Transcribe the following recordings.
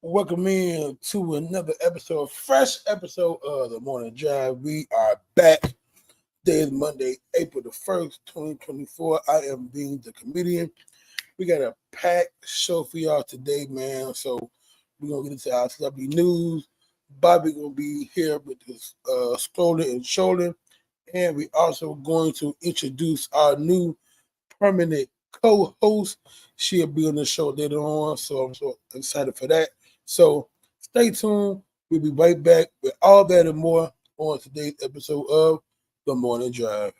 Welcome in to another episode, fresh episode of the Morning Drive. We are back. Today is Monday, April the 1st, 2024. I am being the comedian. We got a packed show for y'all today, man. So we're going to get into our celebrity news. Bobby going to be here with his scrolling and trolling. And we also going to introduce our new permanent co-host. She'll be on the show later on. So I'm so excited for that. So stay tuned. We'll be right back with all that and more on today's episode of The Morning Drive.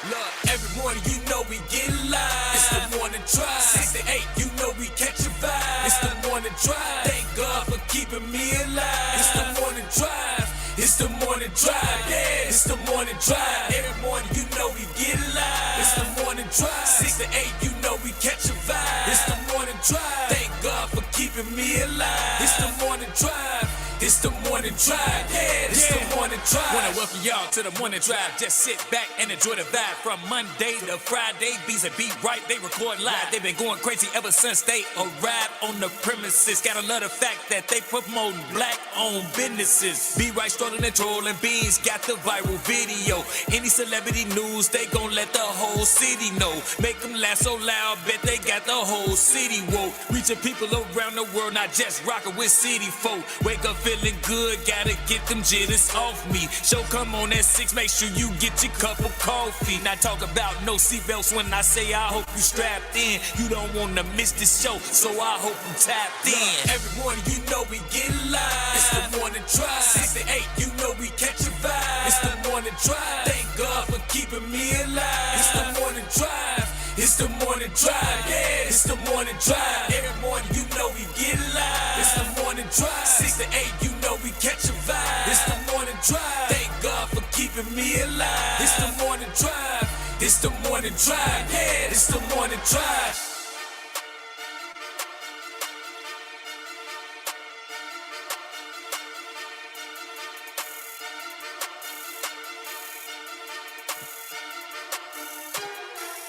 Look, every morning you know we get live. It's the morning drive. 6 to 8, you know we catch a vibe. It's the morning drive. Thank God for keeping me alive. It's the morning drive. It's the morning drive. Yeah, it's the morning drive. Every morning you know we get live. It's the morning drive. 6 to 8, you know we catch a vibe. It's the morning drive. Thank God for keeping me alive. It's the morning drive. It's the morning drive, yeah, it's the morning drive. Wanna welcome y'all to the morning drive. Just sit back and enjoy the vibe. From Monday to Friday, Beats and Beat Right, they record live. They've been going crazy ever since they arrived on the premises. Gotta love the fact that they promoting black-owned businesses. Be Right, strolling and trolling, Beans got the viral video. Any celebrity news, they gon' let the whole city know. Make them laugh so loud, bet they got the whole city woke. Reaching people around the world, not just rocking with city folk. Wake up feeling good, gotta get them jitters off me. Show come on at 6, make sure you get your cup of coffee. Not talk about no seatbelts when I say I hope you strapped in. You don't wanna miss the show, so I hope you tapped in. Every morning you know we get live. It's the morning drive. 6 to 8, you know we catch a vibe. It's the morning drive. Thank God for keeping me alive. It's the morning drive. It's the morning drive, yeah, it's the morning drive. Every morning you know we get live. It's the morning drive. 6 to 8, you know we catch a vibe. It's the morning drive. Thank God for keeping me alive. It's the morning drive. It's the morning drive, yeah, it's the morning drive.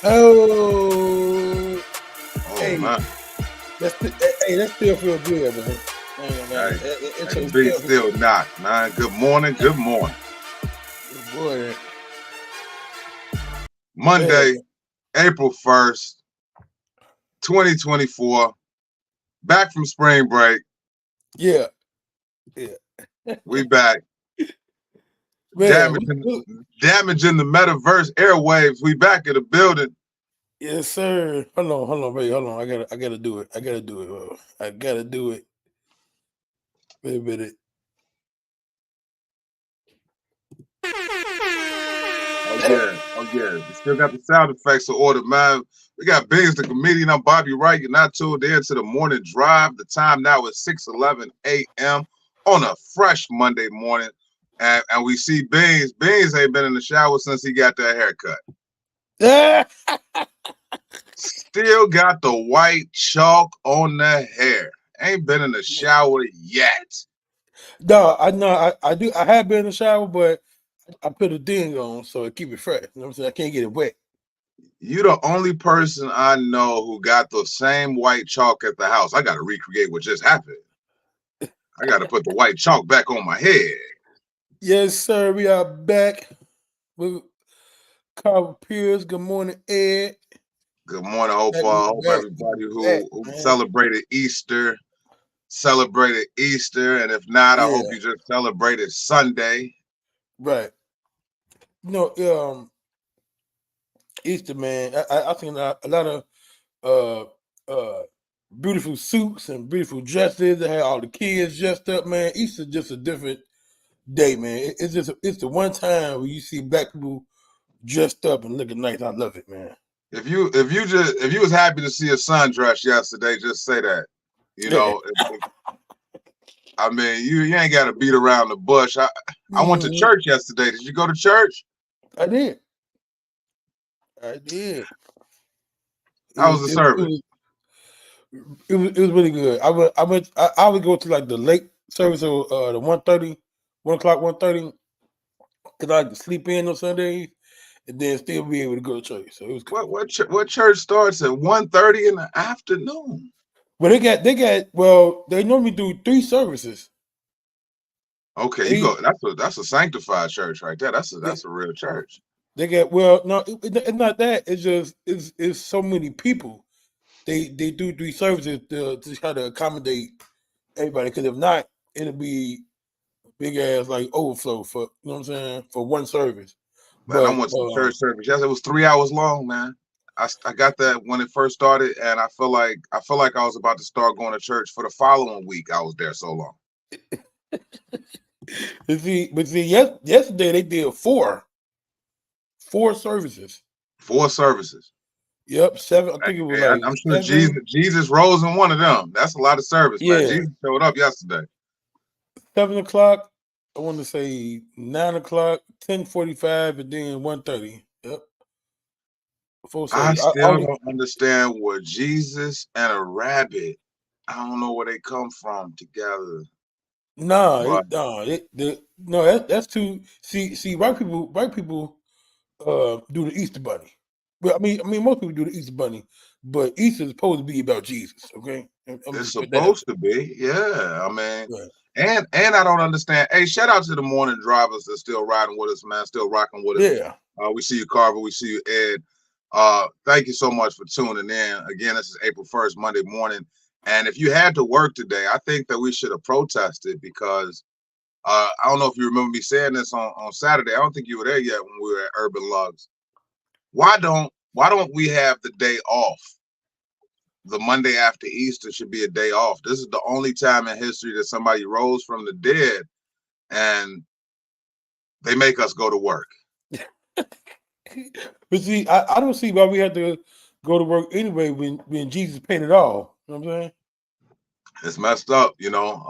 Oh, hey, man. That still feel good, man. The beat still not, man. Good morning. Good morning. Monday, April 1st, 2024. Back from spring break. Yeah. We back. Man, Damaging the metaverse airwaves. We back in the building. yes, sir. Hold on, baby. Hold on. I gotta do it. I gotta do it. Wait a minute. Oh yeah. We still got the sound effects to order, man. We got Beans, the comedian. I'm Bobby Wright. You're not tuned in to the morning drive. The time now is 6:11 a.m. on a fresh Monday morning. And we see Beans. Beans ain't been in the shower since he got that haircut. Still got the white chalk on the hair. Ain't been in the shower yet. No, I know I do. I have been in the shower, but I put a ding on so it keep it fresh. You know what I'm saying? I can't get it wet. You the only person I know who got the same white chalk at the house. I got to recreate what just happened. I got to put the white chalk back on my head. Yes, sir. We are back with Carl Pierce. Good morning, Ed. Good morning, hope everybody who celebrated Easter, and if not, I hope you just celebrated Sunday. Right. You know, Easter, man. I think a lot of beautiful suits and beautiful dresses. They had all the kids dressed up, man. Easter just a different day, man. It's the one time where you see black people dressed up and looking nice. I love it, man. If you was happy to see a sundress yesterday, just say that. You know, I mean, you ain't got to beat around the bush. I went to church yesterday. Did you go to church? I did. How was the service? It was really good. I would go to like the late service the 1:30, 1 o'clock, 1:30, because I could sleep in on Sundays and then still be able to go to church. So it was cool. What church starts at 1:30 in the afternoon? Well, they normally do 3 services. Okay, that's a sanctified church right there. That's a real church. They got it's not that. It's just it's so many people. They do 3 services to try to accommodate everybody. Because if not, it'll be big ass like overflow for you know what I'm saying for one service. Man, I went to the church service. Yes, it was 3 hours long, man. I got that when it first started, and I feel like I was about to start going to church for the following week. I was there so long. But yesterday they did 4 services. 4 services. Yep, 7. I think it was like I'm sure 7. Jesus rose in one of them. That's a lot of service, man. Yeah. Jesus showed up yesterday. 7 o'clock. I want to say 9 o'clock, 10:45, and then 1:30. Yep. I still don't understand what Jesus and a rabbit. I don't know where they come from together. That's too. See, white people do the Easter Bunny. Well, I mean, most people do the Easter Bunny, but Easter is supposed to be about Jesus. Okay, it's supposed to be. Yeah, I mean, yeah. and I don't understand. Hey, shout out to the morning drivers that's still riding with us, man. Still rocking with us. Yeah. We see you, Carver. We see you, Ed. Thank you so much for tuning in. Again, this is April 1st, Monday morning. And if you had to work today, I think that we should have protested because I don't know if you remember me saying this on Saturday. I don't think you were there yet when we were at Urban Lugs. Why don't we have the day off? The Monday after Easter should be a day off. This is the only time in history that somebody rose from the dead and they make us go to work. But see, I don't see why we had to go to work anyway when Jesus paid it all. You know what I'm saying? It's messed up, you know.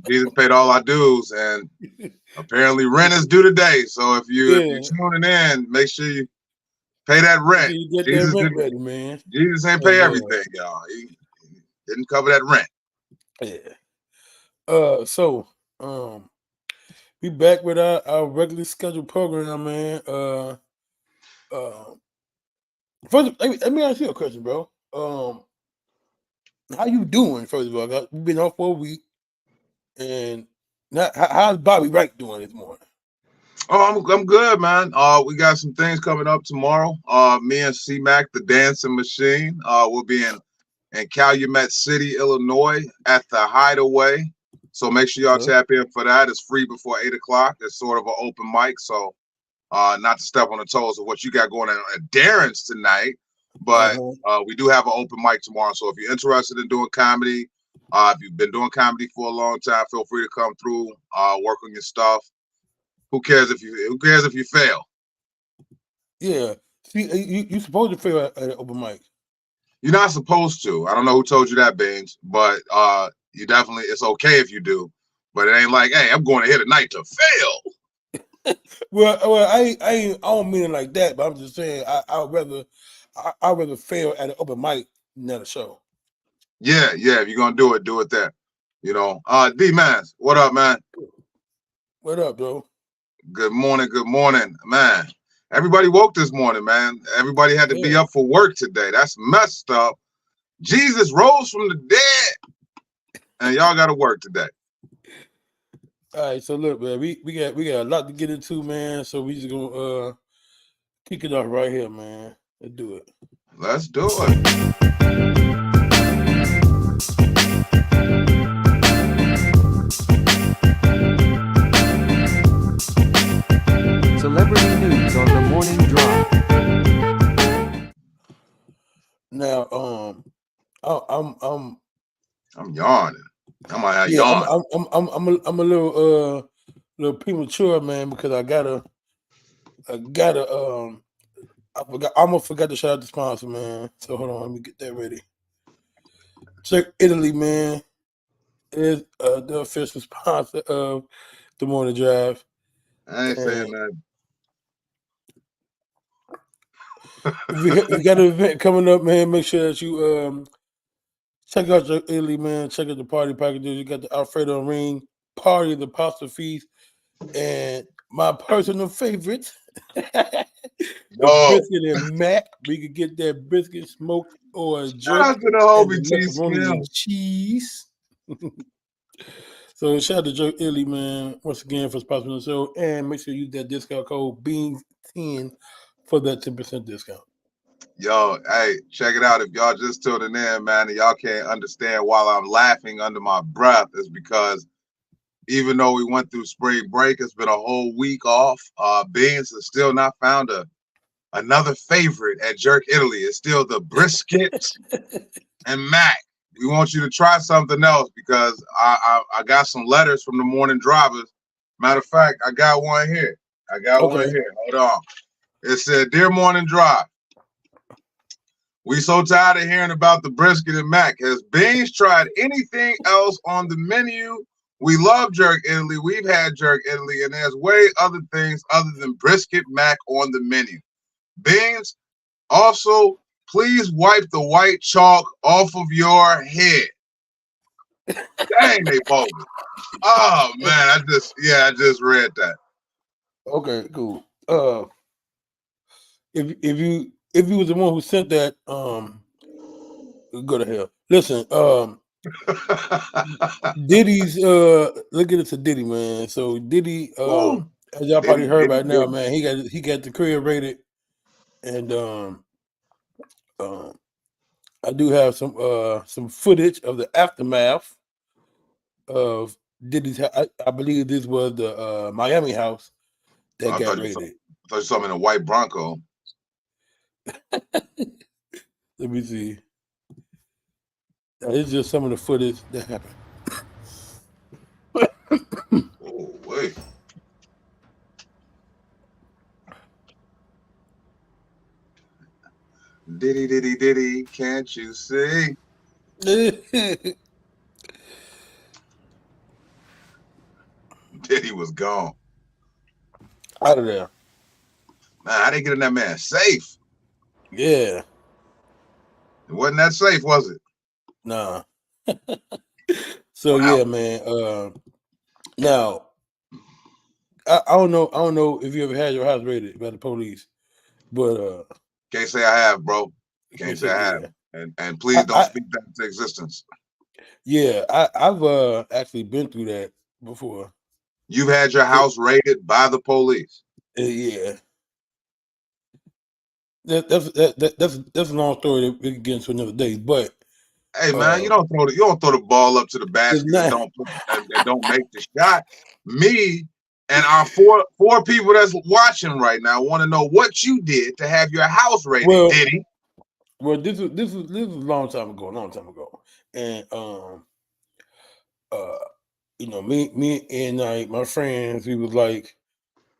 Jesus paid all our dues, and apparently rent is due today. So if you're tuning in, make sure you pay that rent. You get that rent ready, man. Jesus ain't pay everything, y'all. He didn't cover that rent. Yeah. So we back with our regularly scheduled program, man. First, let me ask you a question, bro. How you doing? First of all, we've been off for a week, and how's Bobby Wright doing this morning? Oh, I'm good, man. We got some things coming up tomorrow. Me and C-Mac, the dancing machine, will be in Calumet City, Illinois, at the Hideaway. So make sure y'all tap in for that. It's free before 8 o'clock. It's sort of an open mic, so not to step on the toes of what you got going on at Darren's tonight. But we do have an open mic tomorrow. So if you're interested in doing comedy, if you've been doing comedy for a long time, feel free to come through, work on your stuff. Who cares if you fail? Yeah. See, you supposed to fail at an open mic. You're not supposed to. I don't know who told you that, Beans, but you definitely, it's okay if you do. But it ain't like, hey, I'm going to here tonight to fail. Well, I don't mean it like that, but I'm just saying I'd rather fail at an open mic than a show. Yeah. If you're gonna do it there. You know. D-Mans, what up, man? What up, bro? Good morning, man. Everybody woke this morning, man. Everybody had to be up for work today. That's messed up. Jesus rose from the dead, and y'all got to work today. All right, so look, man, we got a lot to get into, man. So we just gonna kick it off right here, man. Let's do it. Let's do it. Celebrity news on the morning drive. Now, I'm yawning. I'm yawning. I'm a little premature, man, because I almost forgot to shout out the sponsor, man. So hold on, let me get that ready. Check Italy, man, is the official sponsor of the Morning Drive. I ain't saying that. We got an event coming up, man. Make sure that you Check out your Italy, man. Check out the party packages. You got the Alfredo ring, party, the pasta feast, and my personal favorite, the Yo, biscuit and mac. We could get that biscuit smoked or shout jerk out to the and homie the T macaroni Smell. and cheese. So shout out to Joe Italy, man, once again for sponsoring the show. And make sure you use that discount code BEANS10 for that 10% discount. Yo, hey, check it out. If y'all just tuning in, man, and y'all can't understand while I'm laughing under my breath, is because even though we went through spring break, it's been a whole week off. Beans has still not found another favorite at Jerk Italy. It's still the brisket and mac. We want you to try something else because I got some letters from the morning drivers. Matter of fact, I got one here. One here. Hold on. It said, "Dear Morning Drive, we so tired of hearing about the brisket and mac. Has Beans tried anything else on the menu? We love Jerk Italy. We've had Jerk Italy, and there's way other things other than brisket mac on the menu. Beans, also, please wipe the white chalk off of your head." Dang, they bogus. Oh man, I just read that. Okay, cool. If you was the one who sent that, go to hell. Listen, Diddy's look at it to Diddy, man. So Diddy, Ooh, as y'all probably Diddy, heard Diddy, by now, Diddy. man, he got the career rated, and I do have some footage of the aftermath of Diddy's. I believe this was the Miami house that I got thought raided. you saw him in a white Bronco. Let me see. It's just some of the footage that happened. Oh wait. Diddy, diddy, diddy, can't you see? Diddy was gone. Out of there. Man, how they get in that man safe? Yeah. It wasn't that safe, was it? Nah. So Wow. yeah, man. Now I don't know if you ever had your house raided by the police, but Can't say I have, bro. Can't say I have. And please don't speak that into existence. Yeah, I've actually been through that before. You've had your house raided by the police. Yeah. That's a long story that we can get into another day. But hey man, you don't throw the ball up to the basket and don't make the shot. Me and our four people that's watching right now want to know what you did to have your house raided, Diddy. Well, this was a long time ago, and you know, me and my friends, we was like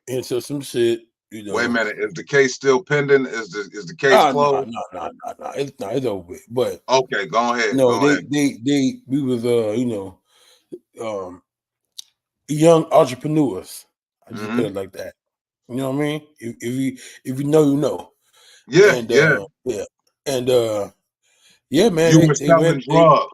into some shit. You know, wait a minute, is the case still pending? Is the case closed? No, it's over with. But okay, go ahead. No, we was young entrepreneurs. I just put it like that. You know what I mean? If you know, you know. Yeah, and, yeah. And yeah, man. You were selling drugs.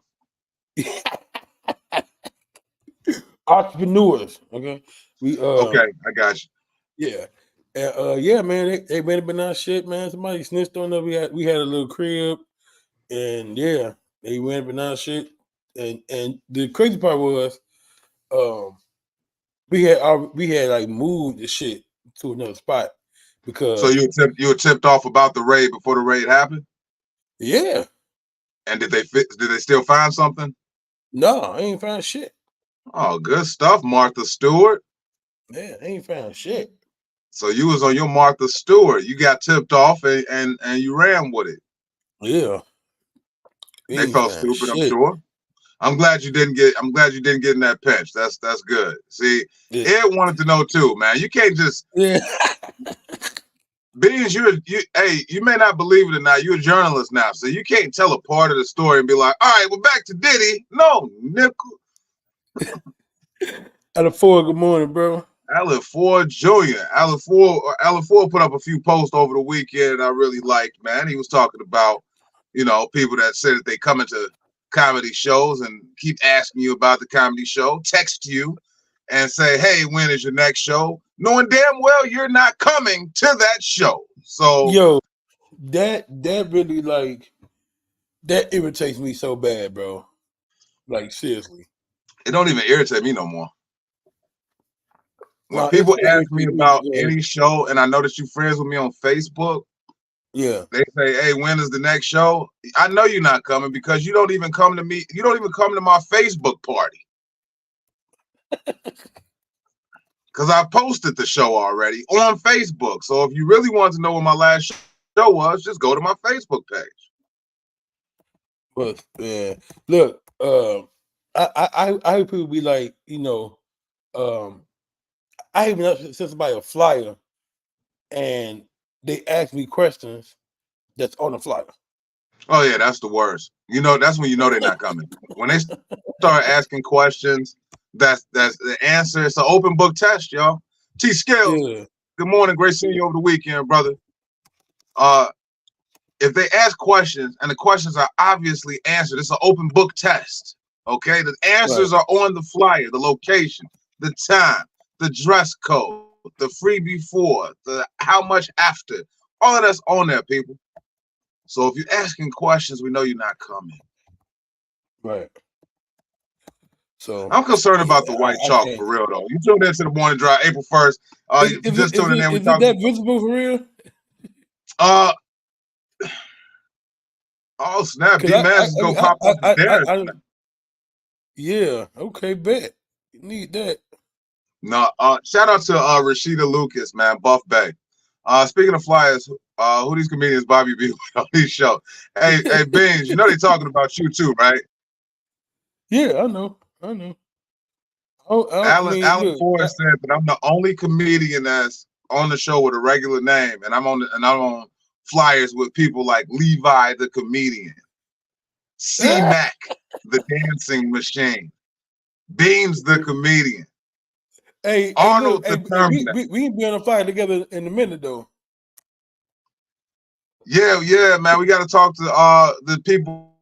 Entrepreneurs. Okay. Okay, I got you. Yeah. And yeah, man, they went up in our shit, man. Somebody snitched on us. We had a little crib, and yeah, they went up in our shit. And the crazy part was, we had like moved the shit to another spot because. So you were tipped off about the raid before the raid happened? Yeah. And did they still find something? No, I ain't found shit. Oh, good stuff, Martha Stewart. Yeah, I ain't found shit. So you was on your Martha Stewart. You got tipped off and you ran with it. Yeah. They felt stupid, I'm sure. I'm glad you didn't get in that pinch. That's good. See, Ed wanted to know too, man. You can't just Beans, you may not believe it or not, you're a journalist now, so you can't tell a part of the story and be like, all right, well, back to Diddy. No, nickel. Alan Ford, good morning, bro. Alan Ford Jr. Alan Ford put up a few posts over the weekend I really liked, man. He was talking about, you know, people that said that they come into comedy shows and keep asking you about the comedy show, text you and say, hey, when is your next show? Knowing damn well you're not coming to that show. So Yo, that really like that irritates me so bad, bro. Like seriously. it don't even irritate me no more. When No, people it ask me irritates about because- any show and I know that you're friends with me on Facebook, yeah. they say, hey, when is the next show? I know you're not coming because you don't even come to me. You don't even come to my Facebook party. Because I posted the show already on Facebook. So if you really want to know what my last show was, just go to my Facebook page. But yeah, look, I heard people be like, I even sent somebody a flyer and they ask me questions that's on the flyer. Oh yeah, that's the worst. That's when you know they're not coming. When they start asking questions, that's the answer. It's an open book test, y'all. T Scales, Yeah. good morning. Great seeing you over the weekend, brother. If they ask questions and the questions are obviously answered, it's an open book test. Okay, the answers are on the flyer, the location, the time, the dress code, the free before, the how much after, all of that's on there, people. So if you're asking questions, we know you're not coming. Right. So I'm concerned about the white chalk can't. for real though. You tuned into the morning drive April 1st. Is it that visible for real? Oh snap! 'Cause D-Mass is gonna pop up there. Yeah, okay, bet. You need that. No, shout out to Rashida Lucas, man, Buff Bay. Speaking of flyers, who these comedians Bobby B on these show? Hey, Beans, you know they talking about you too, right? Yeah, I know. Alan Ford said that I'm the only comedian that's on the show with a regular name, and I'm on flyers with people like Levi the comedian, C-Mac the dancing machine, Beans the comedian. Hey, Arnold look, the Terminator. we can be on a fire together in a minute though. Yeah, man. We got to talk to the people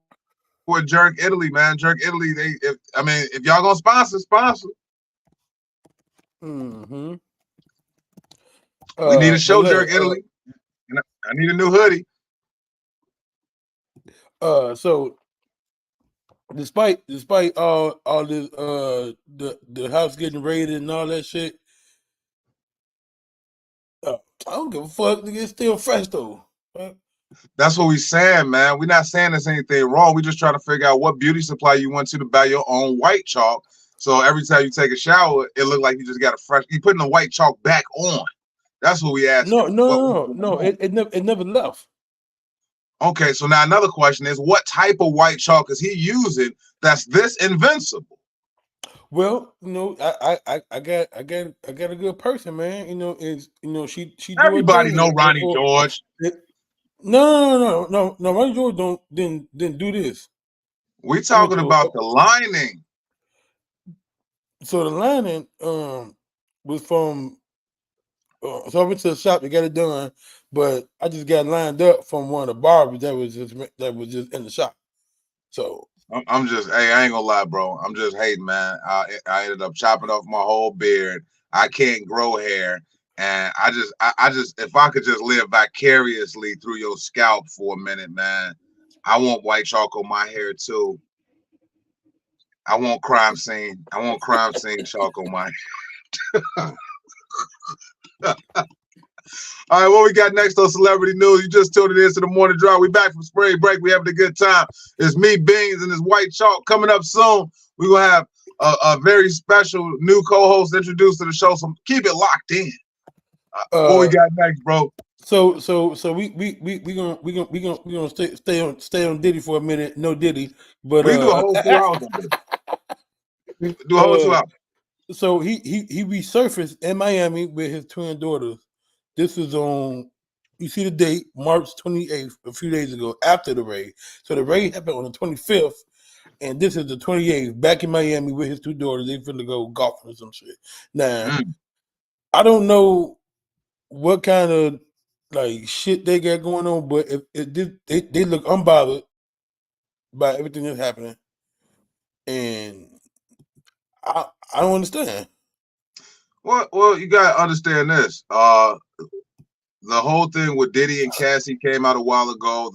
with Jerk Italy, man. Jerk Italy. If y'all gonna sponsor. Mm-hmm. We need a show, look, Jerk Italy. I need a new hoodie. So despite all this the house getting raided and all that shit, I don't give a fuck. It's still fresh though. Right? That's what we saying, man. We're not saying there's anything wrong. We just trying to figure out what beauty supply you went to buy your own white chalk. So every time you take a shower, it look like you just got a fresh. You putting the white chalk back on. That's what we asked. No. It never left. Okay, so now another question is, what type of white chalk is he using that's this invincible? Well, I got a good person, man. She Everybody know Ronnie George. No. Ronnie George didn't do this. We talking about the lining. So the lining was from. So I went to the shop to get it done, but I just got lined up from one of the barbers that was just in the shop. So I ain't gonna lie, bro. I'm just hating, man. I ended up chopping off my whole beard. I can't grow hair, and I just if I could just live vicariously through your scalp for a minute, man. I want white chalk on my hair too. I want crime scene chalk on my hair. All right, what we got next on Celebrity News? You just tuned in to the morning drive. We back from spring break. We having a good time. It's me, Beans, and this white chalk. Coming up soon, we're going to have a very special new co-host introduced to the show, so keep it locked in. What we got next, bro? So we gonna stay on Diddy for a minute. No Diddy, but we do a whole 2 hours on this. Do a whole 2 hours. So he resurfaced in Miami with his twin daughters. This is on, you see the date, March 28th, a few days ago, after the raid. So the raid happened on the 25th, and this is the 28th, back in Miami with his two daughters. They finna go golfing or some shit. Now, I don't know what kind of like shit they got going on, but if they look unbothered by everything that's happening. and I don't understand. Well, you gotta understand this. The whole thing with Diddy and Cassie came out a while ago.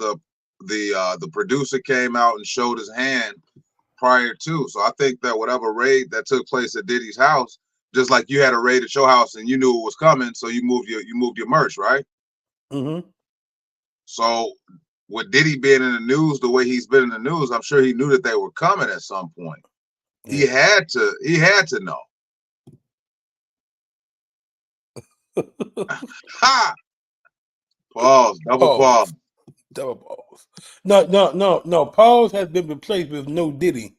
The producer came out and showed his hand prior to. So I think that whatever raid that took place at Diddy's house, just like you had a raid at your house and you knew it was coming, so you moved your merch, right? Mm-hmm. So with Diddy being in the news the way he's been in the news, I'm sure he knew that they were coming at some point. He had to know. Ha! Pause. Double pause. Double pause. No. Pause has been replaced with no Diddy.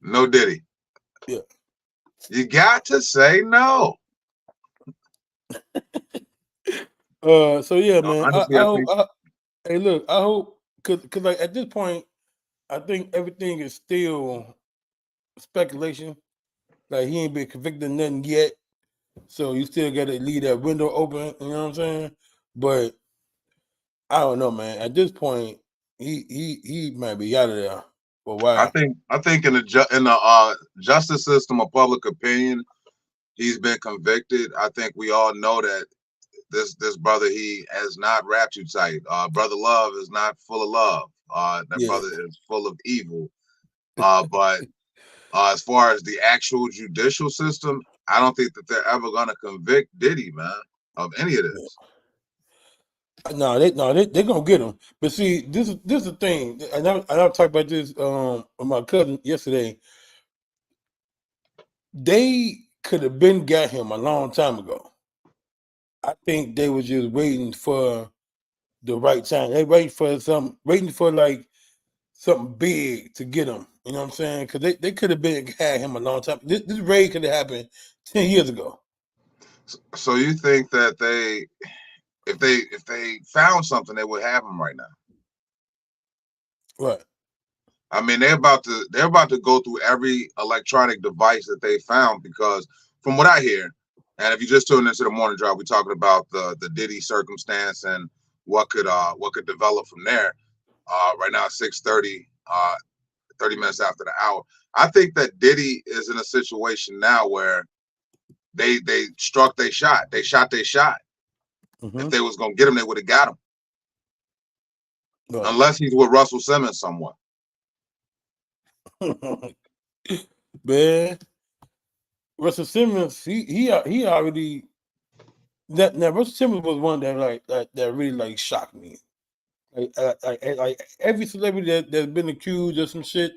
No Diddy. Yeah. You got to say no. So yeah, man. Honestly, Hey, look. I hope because like at this point, I think everything is still speculation. Like he ain't been convicted of nothing yet, so you still got to leave that window open. You know what I'm saying? But I don't know, man. At this point, he might be out of there for a while. I think in the justice system of public opinion, he's been convicted. I think we all know that this brother, he has not wrapped you tight. Brother Love is not full of love. That brother is full of evil. But as far as the actual judicial system, I don't think that they're ever gonna convict Diddy, man, of any of this. No, they're gonna get him. But see, this is the thing, and I talked about this with my cousin yesterday. They could have been got him a long time ago. I think they were just waiting for the right time. They waiting for like something big to get him. You know what I'm saying? Because they could have had him a long time. This raid could have happened 10 years ago. So you think that if they found something, they would have him right now? Right. I mean, they're about to go through every electronic device that they found, because from what I hear, and if you just tuned into the morning drive, we're talking about the Diddy circumstance and what could develop from there. Right now, 6:30, 30 minutes after the hour. I think that Diddy is in a situation now where they struck their shot. They shot their shot. Mm-hmm. If they was gonna get him, they would have got him. Right. Unless he's with Russell Simmons somewhere. Man, Russell Simmons, he already. Now Russell Simmons was one that really like shocked me. Like every celebrity that's been accused of some shit,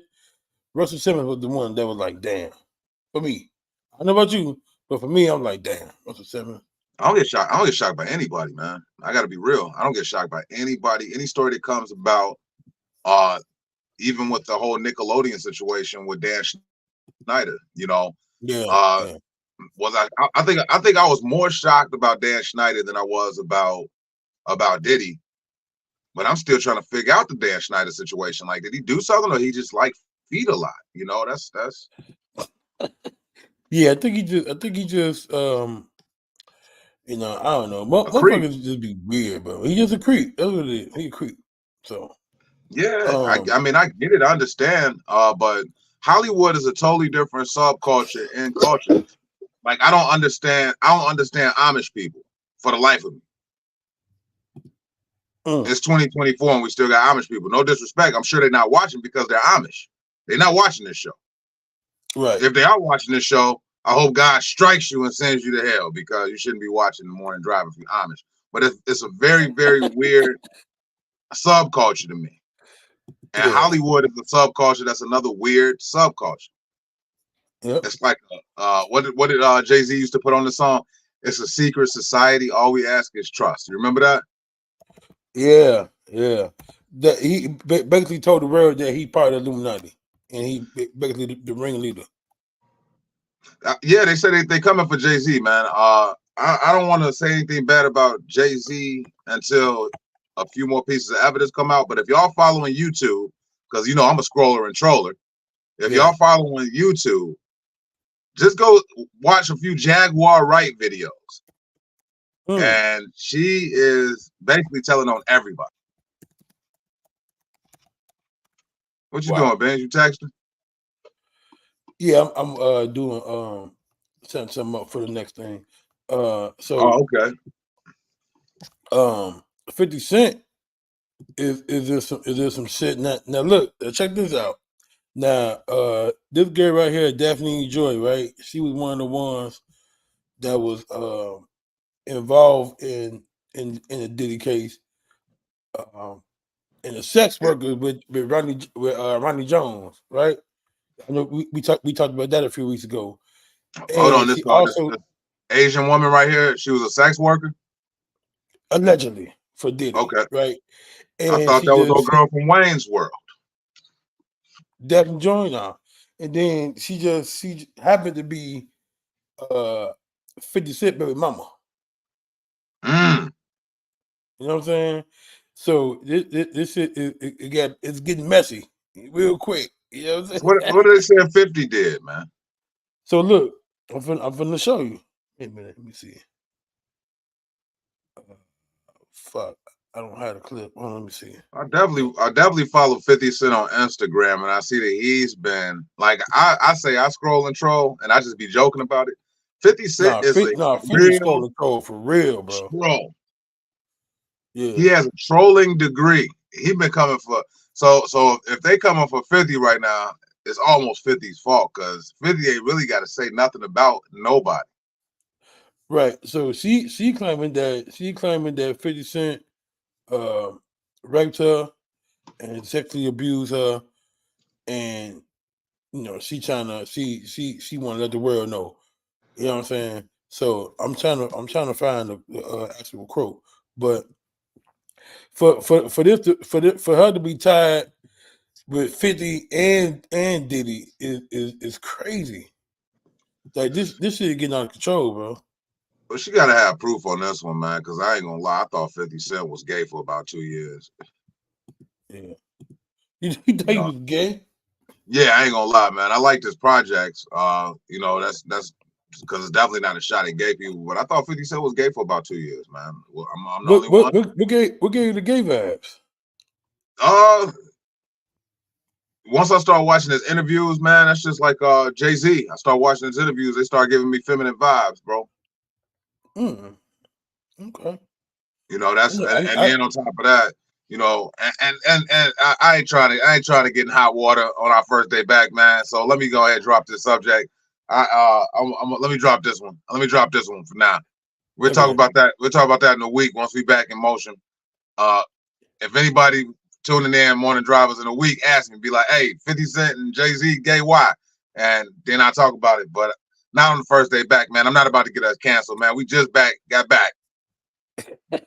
Russell Simmons was the one that was like, damn. For me, I don't know about you, but for me, I'm like, damn, Russell Simmons. I don't get shocked by anybody, man. I gotta be real. I don't get shocked by anybody. Any story that comes about, even with the whole Nickelodeon situation with Dan Schneider, you know. Yeah. I think I was more shocked about Dan Schneider than I was about Diddy. But I'm still trying to figure out the Dan Schneider situation. Like, did he do something, or he just like feed a lot? You know, that's Yeah, I think he just you know, I don't know. Motherfuckers just be weird, bro. He just a creep. That's what it is. He a creep. So yeah, I mean, I get it, I understand. But Hollywood is a totally different subculture and culture. Like, I don't understand Amish people for the life of me. It's 2024 and we still got Amish people. No disrespect. I'm sure they're not watching because they're Amish. They're not watching this show. Right. If they are watching this show, I hope God strikes you and sends you to hell, because you shouldn't be watching the morning drive if you're Amish. But it's a very, very weird subculture to me. And Hollywood is a subculture that's another weird subculture. Yep. It's like what did Jay-Z used to put on the song? It's a secret society. All we ask is trust. You remember that? Yeah. That he basically told the world that he part of the Illuminati, and he basically the ringleader. Yeah, they said they coming for Jay-Z, man. I don't want to say anything bad about Jay-Z until a few more pieces of evidence come out. But if y'all following YouTube, because you know I'm a scroller and troller, if y'all following YouTube, just go watch a few Jaguar Wright videos. And she is basically telling on everybody. What you doing, Ben? You texting? Yeah, I'm doing setting something up for the next thing. Oh, So okay. 50 Cent is there some shit now look, check this out. Now this girl right here, Daphne Joy, right? She was one of the ones that was involved in the Diddy case, um and the sex worker with Ronnie Jones, right? I know we talked about that a few weeks ago. Hold on, And this she also this Asian woman right here, she was a sex worker. allegedly for Diddy, Okay, right? I And thought she that was just old girl from Wayne's World. Daphne joined her, and then she happened to be 50 Cent baby mama. Mm. You know what I'm saying? So this shit it's getting messy real quick. You know what I'm saying? What did they say 50 did, man? So look, I'm finna show you. Wait a minute, let me see. Fuck, I don't have the clip. Oh, let me see. I definitely follow 50 Cent on Instagram, and I see that he's been like I say I scroll and troll, and I just be joking about it. 50 Cent is a 50 real scrolling troll for real, bro. troll. Yeah. He has a trolling degree. He been coming for so if they coming for 50 right now, it's almost 50's fault because 50 ain't really got to say nothing about nobody. Right. So she claiming that 50 Cent raped her and sexually abused her, and you know she want to let the world know. You know what I'm saying? So I'm trying to find the actual quote, but for her to be tied with 50 and Diddy is crazy. Like this shit is getting out of control, bro. But she got to have proof on this one, man, because I ain't gonna lie. I thought 50 Cent was gay for about 2 years. Yeah. You thought he was gay? Yeah, I ain't gonna lie, man. I like this project. You know, that's because it's definitely not a shot at gay people. But I thought 50 Cent was gay for about 2 years, man. Well, I'm the only one. What gave you the gay vibes? Once I start watching his interviews, man, that's just like Jay-Z. I start watching his interviews, they start giving me feminine vibes, bro. Mm, okay. You know, that's and I then on top of that, you know, and I ain't trying to get in hot water on our first day back, man. So let me go ahead and drop this subject. Let me drop this one. Let me drop this one for now. We'll talk about that. We'll talk about that in a week once we back in motion. If anybody tuning in, morning drivers in a week, ask me, be like, hey, 50 Cent and Jay-Z gay, why? And then I talk about it. But not on the first day back, man. I'm not about to get us canceled, man. We just got back. All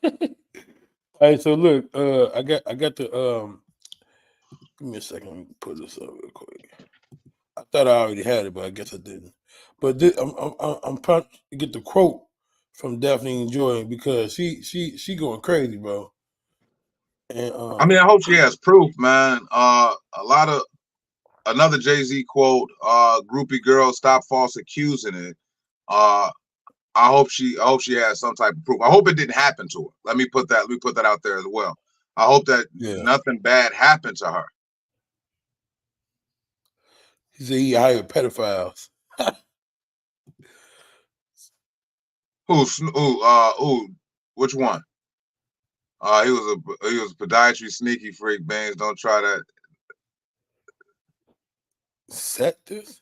right, so look, I got the give me a second, let me put this up real quick. I thought I already had it, but I guess I didn't. But I'm proud to get the quote from Daphne and Joy because she going crazy, bro. And I mean, I hope she has proof, man. Another Jay-Z quote, groupie girl, stop false accusing it. I hope she has some type of proof. I hope it didn't happen to her. Let me put that out there as well. I hope that nothing bad happened to her. He said he hired pedophiles. Which one? He was a podiatry sneaky freak. Baines, don't try that. Set this?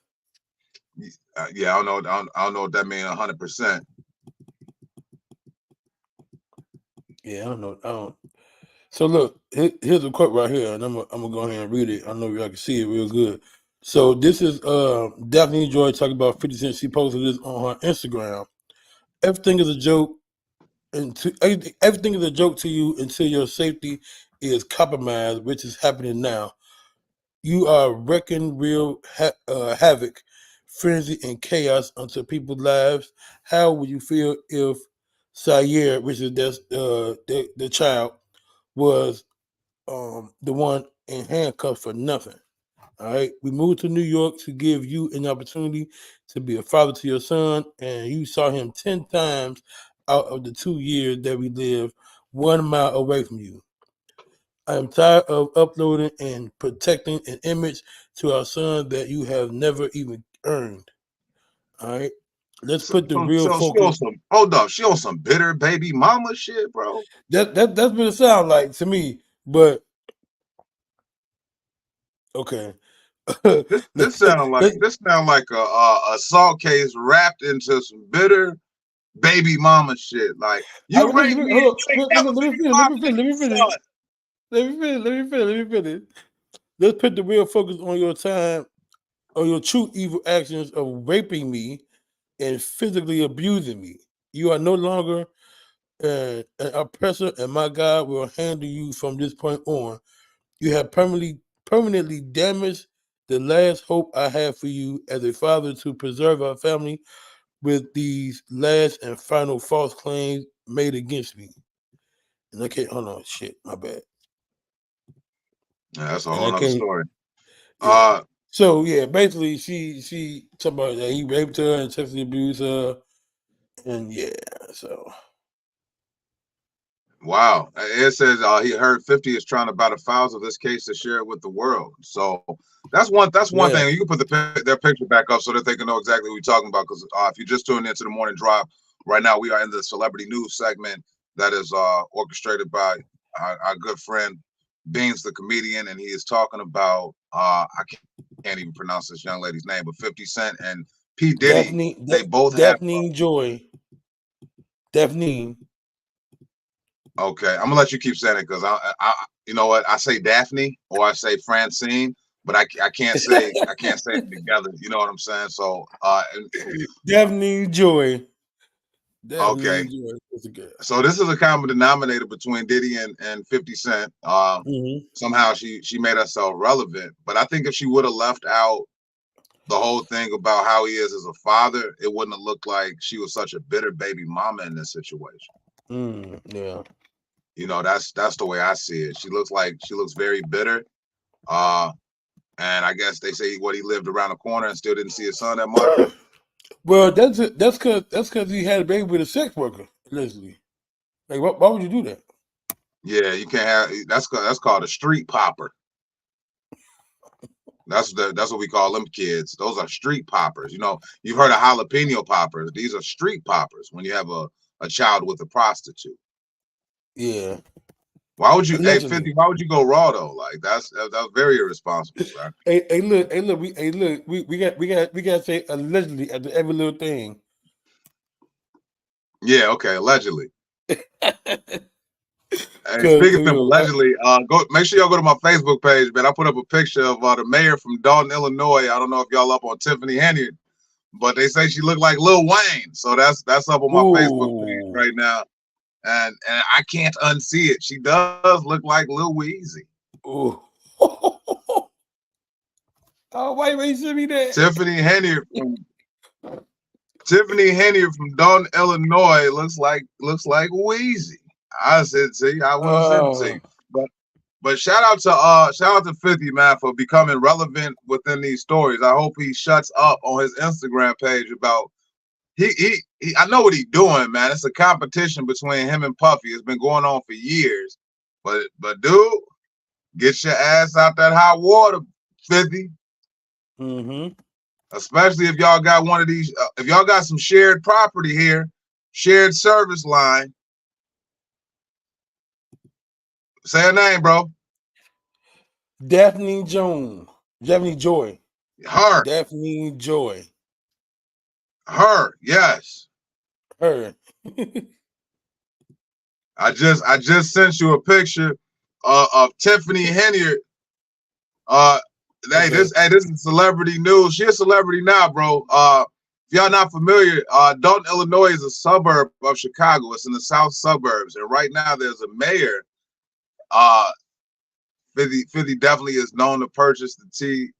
Yeah, I don't know what that means 100%. Yeah, I don't know. So look, here's a quote right here, and I'm gonna go ahead and read it. I know y'all can see it real good. So this is Daphne Joy talking about 50 Cent. She posted this on her Instagram. Everything is a joke, and everything is a joke to you until your safety is compromised, which is happening now. You are wreaking real havoc, frenzy, and chaos onto people's lives. How would you feel if Sayer, which is the child, was the one in handcuffs for nothing? All right. We moved to New York to give you an opportunity to be a father to your son, and you saw him 10 times out of the 2 years that we lived 1 mile away from you. I am tired of uploading and protecting an image to our son that you have never even earned. All right. Let's put the real So she on focus. some, hold up, she on some bitter baby mama shit, bro. That's what it sounds like to me. But okay. This sound like a assault case wrapped into some bitter baby mama shit. Like you raped me and you ain't never been involved with your son. Let me finish. Let's put the real focus on your time, on your true evil actions of raping me and physically abusing me. You are no longer an oppressor, and my God will handle you from this point on. You have permanently damaged the last hope I have for you as a father to preserve our family with these last and final false claims made against me. And I can't, hold on, shit, my bad. Yeah, that's a And whole I nother can't, story. yeah. So yeah, basically she talking about that he raped her and sexually abused her, and yeah, so Wow. It says he heard 50 is trying to buy the files of this case to share it with the world. So that's one yeah. thing. You can put their picture back up so that they can know exactly what we're talking about. Because if you just tuned into the morning drive, right now we are in the celebrity news segment that is orchestrated by our good friend Beans the comedian, and he is talking about I can't even pronounce this young lady's name, but 50 Cent and P. Diddy. They both have Daphne Joy. Daphne. Okay, I'm gonna let you keep saying it because I, you know what, I say Daphne or I say Francine, but I can't say it together. You know what I'm saying? So, Daphne Joy. okay, Joy is a girl. so this is a common denominator between Diddy and 50 Cent. Somehow she made herself relevant, but I think if she would have left out the whole thing about how he is as a father, it wouldn't have looked like she was such a bitter baby mama in this situation. Yeah. You know, that's the way I see it. She looks very bitter. And I guess they say he lived around the corner and still didn't see his son that much. Well, that's because he had a baby with a sex worker, allegedly. Like, why would you do that? Yeah, you can't have that's called a street popper. That's what we call them kids. Those are street poppers. You know, you've heard of jalapeno poppers. These are street poppers when you have a child with a prostitute. Yeah. Why would you, Allegedly. 50? Why would you go raw though? Like that's very irresponsible, sir. Hey, look, we got to say allegedly after every little thing. Yeah, okay, allegedly. Hey, speaking of allegedly, make sure y'all go to my Facebook page, man. I put up a picture of the mayor from Dalton, Illinois. I don't know if y'all up on Tiffany Henry, but they say she looked like Lil Wayne. So that's up on my Facebook page right now. And I can't unsee it. She does look like Lil Weezy. Oh, why you send me that? Tiffany Henry from Dalton, Illinois looks like Weezy. I said, see, I wouldn't have said it to you. But shout out to 50, man, for becoming relevant within these stories. I hope he shuts up on his Instagram page about he I know what he's doing, man. It's a competition between him and Puffy. It's been going on for years. But dude, get your ass out that hot water, 50. Especially if y'all got one of these, if y'all got some shared property here, shared service line. Say her name, bro. Daphne Joy. Her. Daphne Joy. Her. Yes. Her. I just sent you a picture of Tiffany Henry. Hey, this is celebrity news. She's a celebrity now, bro. If y'all not familiar, Dalton, Illinois is a suburb of Chicago. It's in the south suburbs, and right now there's a mayor. 50 definitely is known to purchase the tea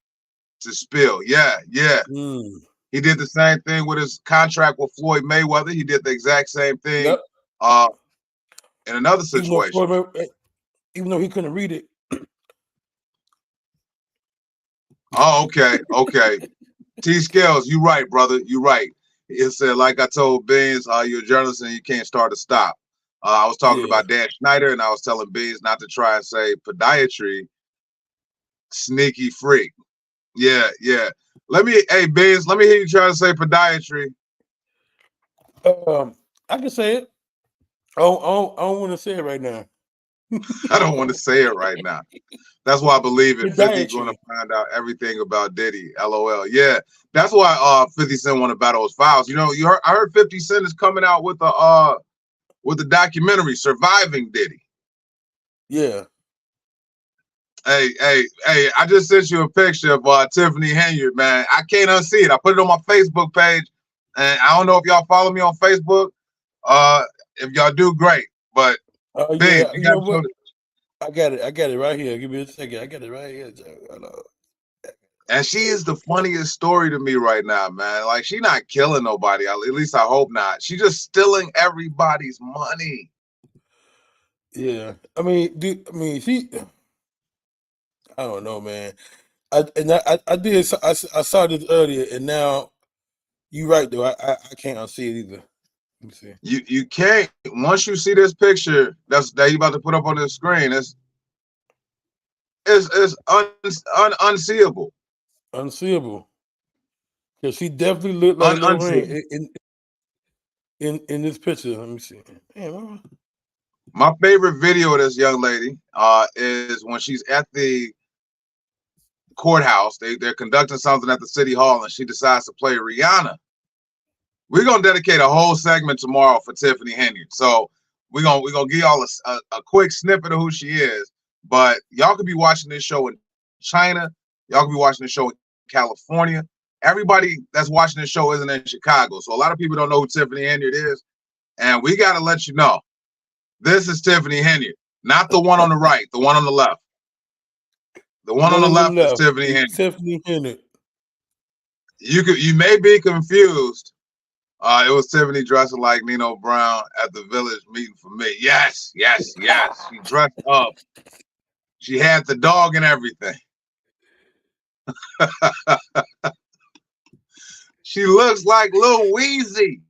to spill. Yeah. He did the same thing with his contract with Floyd Mayweather. He did the exact same thing in another situation. Even though he couldn't read it. Oh, okay. T Scales, you right, brother. You right. It said, like I told Beans, you're a journalist and you can't start to stop. I was talking about Dan Schneider, and I was telling Beans not to try and say podiatry, sneaky freak. Yeah, yeah. Hey, Biz, let me hear you try to say podiatry. I can say it. I don't want to say it right now. I don't want to say it right now. That's why I believe it. 50 going to Podiatry. find out everything about Diddy. LOL. Yeah, that's why 50 Cent want to battle his files. You know, I heard 50 Cent is coming out with the documentary Surviving Diddy. Yeah. Hey, I just sent you a picture of Tiffany Henyard, man. I can't unsee it. I put it on my Facebook page, and I don't know if y'all follow me on Facebook. If y'all do, great. But Yeah. you You got know to show what? I got it right here. Give me a second. I got it right here. And she is the funniest story to me right now, man. Like, she not killing nobody. At least I hope not. She just stealing everybody's money. Yeah. I mean, she. I don't know, man. I saw this earlier, and now you right though. I can't unsee it either. Let me see. You can't. Once you see this picture that you about to put up on the screen, it's unseeable. Unseeable. Because she definitely looked like Lil Unseeable. Wayne in this picture. Let me see. Damn, My favorite video of this young lady is when she's at the courthouse. They're conducting something at the city hall, and she decides to play Rihanna. We're gonna dedicate a whole segment tomorrow for Tiffany Henyard. So we're gonna give y'all a quick snippet of who she is. But y'all could be watching this show in China. Y'all could be watching this show in California. Everybody that's watching this show isn't in Chicago. So a lot of people don't know who Tiffany Henyard is. And we gotta let you know. This is Tiffany Henyard, not the one on the right, the one on the left. The one on the left is Tiffany Henyard. Tiffany Henyard. You may be confused. It was Tiffany dressing like Nino Brown at the Village meeting for me. Yes. She dressed up. She had the dog and everything. She looks like Lil Weezy.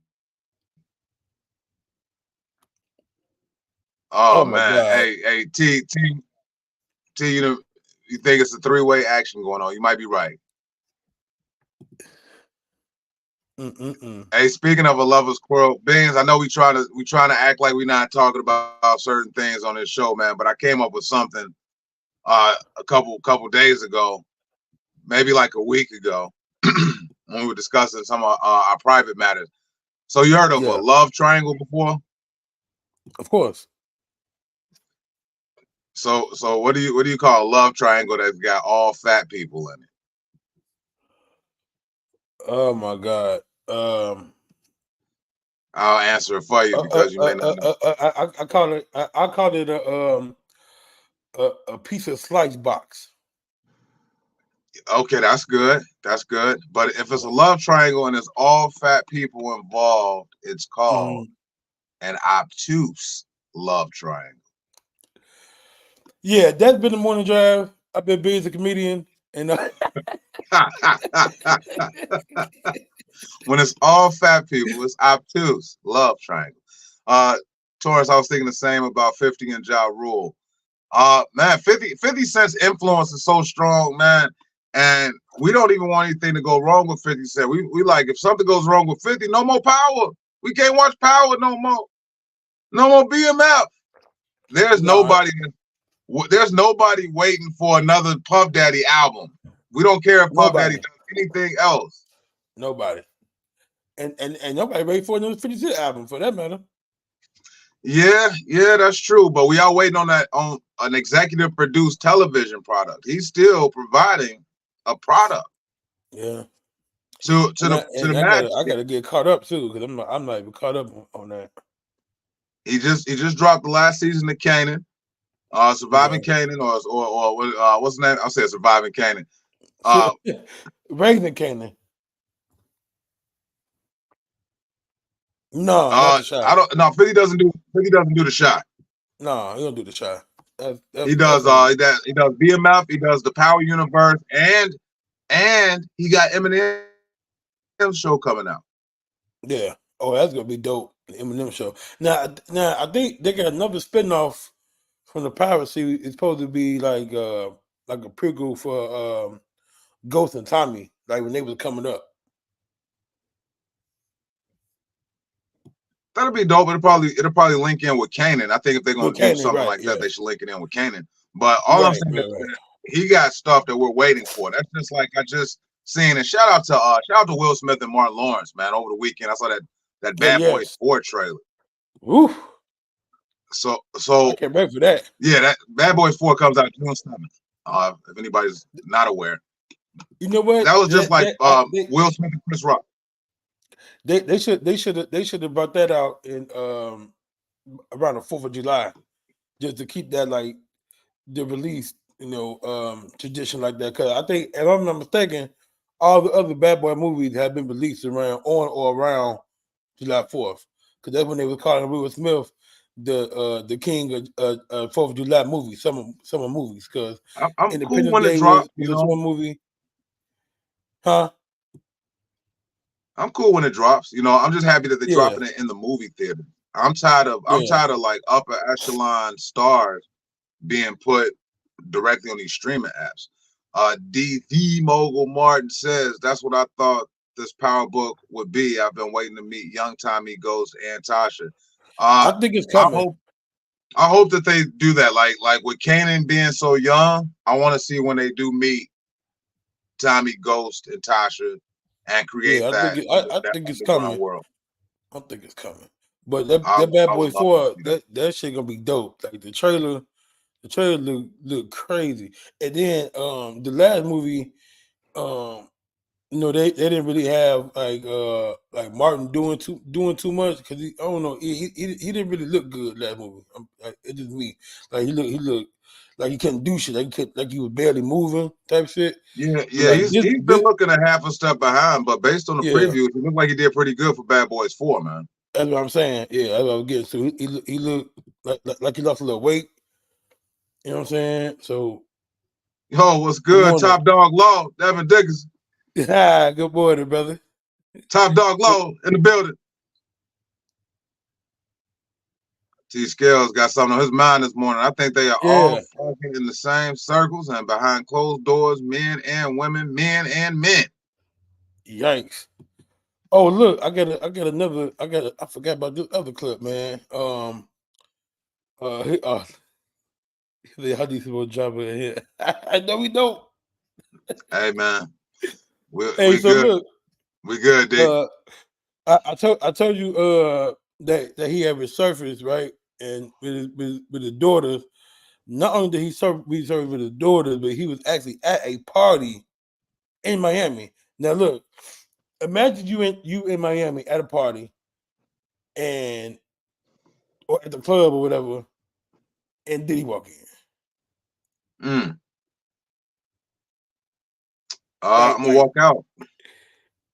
Oh man. God. Hey, T, you think it's a three-way action going on. You might be right. Hey, speaking of a lover's quarrel, Beans, I know we trying to act like we're not talking about certain things on this show, man. But I came up with something a couple days ago, maybe like a week ago, when we were discussing some of our private matters. So you heard of a love triangle before? Of course. So what do you call a love triangle that's got all fat people in it? Oh my God. I'll answer it for you because you may not know. I call it a piece of slice box. Okay, that's good. That's good. But if it's a love triangle and it's all fat people involved, it's called an obtuse love triangle. Yeah, that's been the morning drive. I've been busy as a comedian, and when it's all fat people, it's obtuse love triangle. Taurus, I was thinking the same about 50 and Ja Rule. Man, 50 Cent's influence is so strong, man. And we don't even want anything to go wrong with 50 Cent. We like, if something goes wrong with 50, no more Power. We can't watch Power no more. No more BMF. There's nobody waiting for another Puff Daddy album. We don't care if Puff Daddy does anything else. Nobody. And nobody ready for another 50 Cent album for that matter. Yeah, that's true. But we are waiting on an executive produced television product. He's still providing a product. Yeah. To the match. I gotta get caught up too, because I'm not even caught up on that. He just dropped the last season of Kanan. Surviving Kanan or what's the name? I'll say Surviving Kanan. Raising Kanan. No, not the shot. I don't. No, 50 doesn't do the shot. No, he don't do the shot. He does BMF. He does the Power Universe, and he got Eminem show coming out. Yeah. Oh, that's gonna be dope. The Eminem show. Now I think they got another spinoff from the piracy. It's supposed to be like a prequel for Ghost and Tommy, like when they was coming up. That'll be dope. It'll probably link in with Kanan. I think if they're gonna do something like that, they should link it in with Kanan. But all I'm saying is that he got stuff that we're waiting for. That's just like I just seen. And shout out to Will Smith and Martin Lawrence, man. Over the weekend, I saw that Bad Boys 4 trailer. Woo. So I can't wait for that. Yeah, that Bad Boys 4 comes out June 7th. If anybody's not aware. You know what? That was just Will Smith and Chris Rock. They should have brought that out in around the 4th of July, just to keep that like the release, tradition like that. Because I think, if I'm not mistaken, all the other Bad Boy movies have been released on or around July 4th. Because that's when they were calling Will Smith the king of 4th of July movies, summer movies. Because I'm cool when it drops. One movie, huh? I'm cool when it drops. I'm just happy that they're dropping it in the movie theater. I'm tired of like upper echelon stars being put directly on these streaming apps. The Mogul Martin says that's what I thought this Power Book would be. I've been waiting to meet young Tommy, Ghost, and Tasha. I think it's coming. I hope that they do that. Like with Kanan being so young, I want to see when they do meet Tommy, Ghost, and Tasha. And create that. I think it's coming. World. I think it's coming. But that Bad Boy 4, that shit gonna be dope. Like the trailer look crazy. And then the last movie, they didn't really have like Martin doing too much because I don't know, he didn't really look good last movie. It's just me. Like he looked like he couldn't do shit. Like he was barely moving type shit. Yeah. Like he's been looking a half a step behind, but based on the previews, it looked like he did pretty good for Bad Boys 4, man. That's what I'm saying. Yeah, that's what I'm getting. So he looked like he lost a little weight. You know what I'm saying? So, what's good? Top Dog Law, Devin Dickinson. Good morning, brother. Top Dog Law in the building. T Scales got something on his mind this morning. I think they are all fucking in the same circles and behind closed doors, men and women, men and men. Yikes. Oh, look, I forgot about this other clip, man. The how these people drop in here. I know we don't. Hey man. We good. Look, we good, Dick. I told you that he had resurfaced, right? And with his daughters, not only did he resurface with his daughters, but he was actually at a party in Miami. Now look, imagine you in Miami at a party or at the club or whatever, and Diddy walk in. I'm gonna walk out.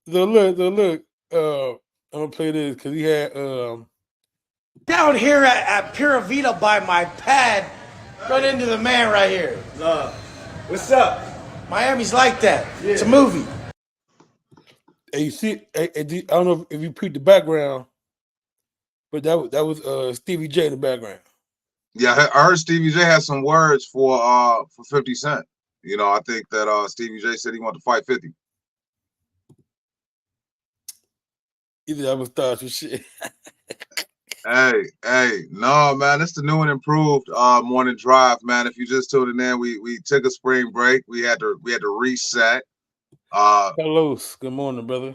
So look, I'm gonna play this because he had down here at Pura Vida by my pad, run into the man right here. What's up? Miami's like that. Yeah. It's a movie. And you see, I don't know if you peeped the background, but that was Stevie J in the background. Yeah, I heard Stevie J had some words for 50 Cent. I think that Stevie J said he wanted to fight 50. Either that was thoughts or shit. Hey, no, man, it's the new and improved morning drive, man. If you just tuned in, we took a spring break. We had to reset. Hello, good morning, brother.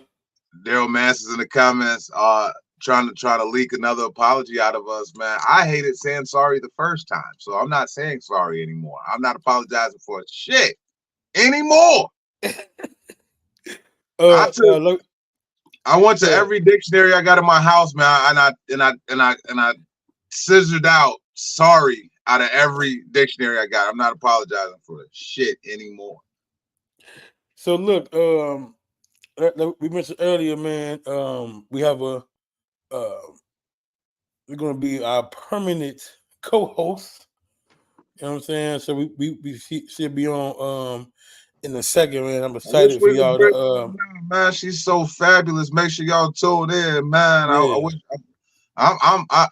Daryl Manson's in the comments, trying to leak another apology out of us, man. I hated saying sorry the first time, so I'm not saying sorry anymore. I'm not apologizing for shit anymore. I went to every dictionary I got in my house, man, and I scissored out sorry out of every dictionary I got. I'm not apologizing for the shit anymore. So look, we mentioned earlier, man. We have we're gonna be our permanent co-host. You know what I'm saying? So we should be on in a second, man. I'm excited for y'all to man, she's so fabulous. Make sure y'all tune in, man. Yeah.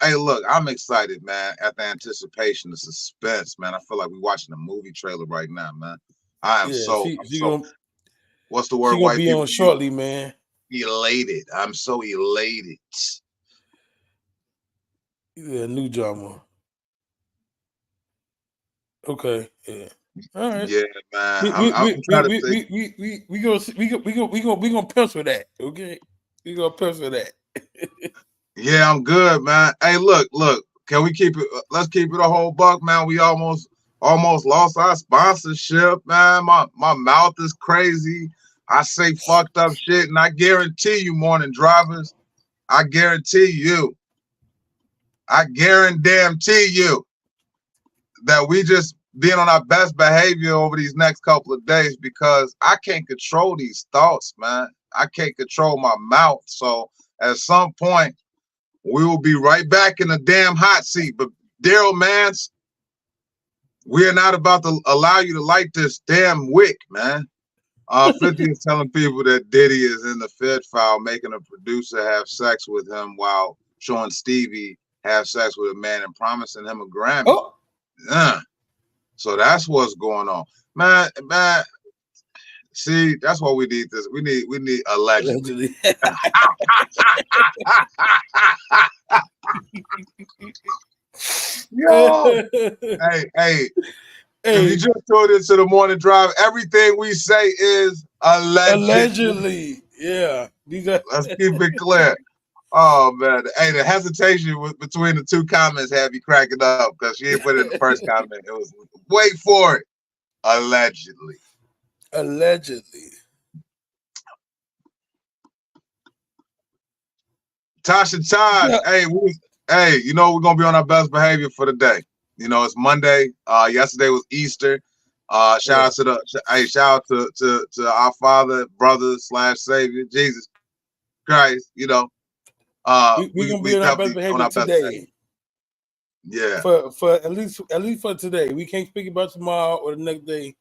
Hey, look, I'm excited, man, at the anticipation, the suspense, man. I feel like we're watching a movie trailer right now, man. I am What's the word? She gonna White be people on shortly, man. elated. I'm so elated. Yeah, new drama. Okay, yeah. All right. Yeah, man. We I'm trying to think. gonna pencil that. Okay, we gonna pencil that. Yeah, I'm good, man. Hey, look. Can we keep it? Let's keep it a whole buck, man. We almost lost our sponsorship, man. My mouth is crazy. I say fucked up shit, and I guarantee you, morning drivers, I guarantee you that we just being on our best behavior over these next couple of days, because I can't control these thoughts, man. I can't control my mouth. So at some point, we will be right back in the damn hot seat. But Daryl Mance, we are not about to allow you to light this damn wick, man. 50 is telling people that Diddy is in the Fed file, making a producer have sex with him while showing Stevie have sex with a man and promising him a Grammy. Oh, So that's what's going on, man. See, that's why we need this. We need allegedly. Yo, hey. If you just tuned into the morning drive, everything we say is allegedly. Yeah. Let's keep it clear. Oh man, hey, the hesitation between the two comments had me cracking up because she ain't put it in the first comment. It was wait for it, allegedly. Tasha Taj, Yeah. hey, you know we're gonna be on our best behavior for the day. You know it's Monday. Yesterday was Easter. Shout out to our Father, brother / Savior, Jesus Christ. You know, we're gonna be on our best behavior today. Yeah. For at least for today. We can't speak about tomorrow or the next day.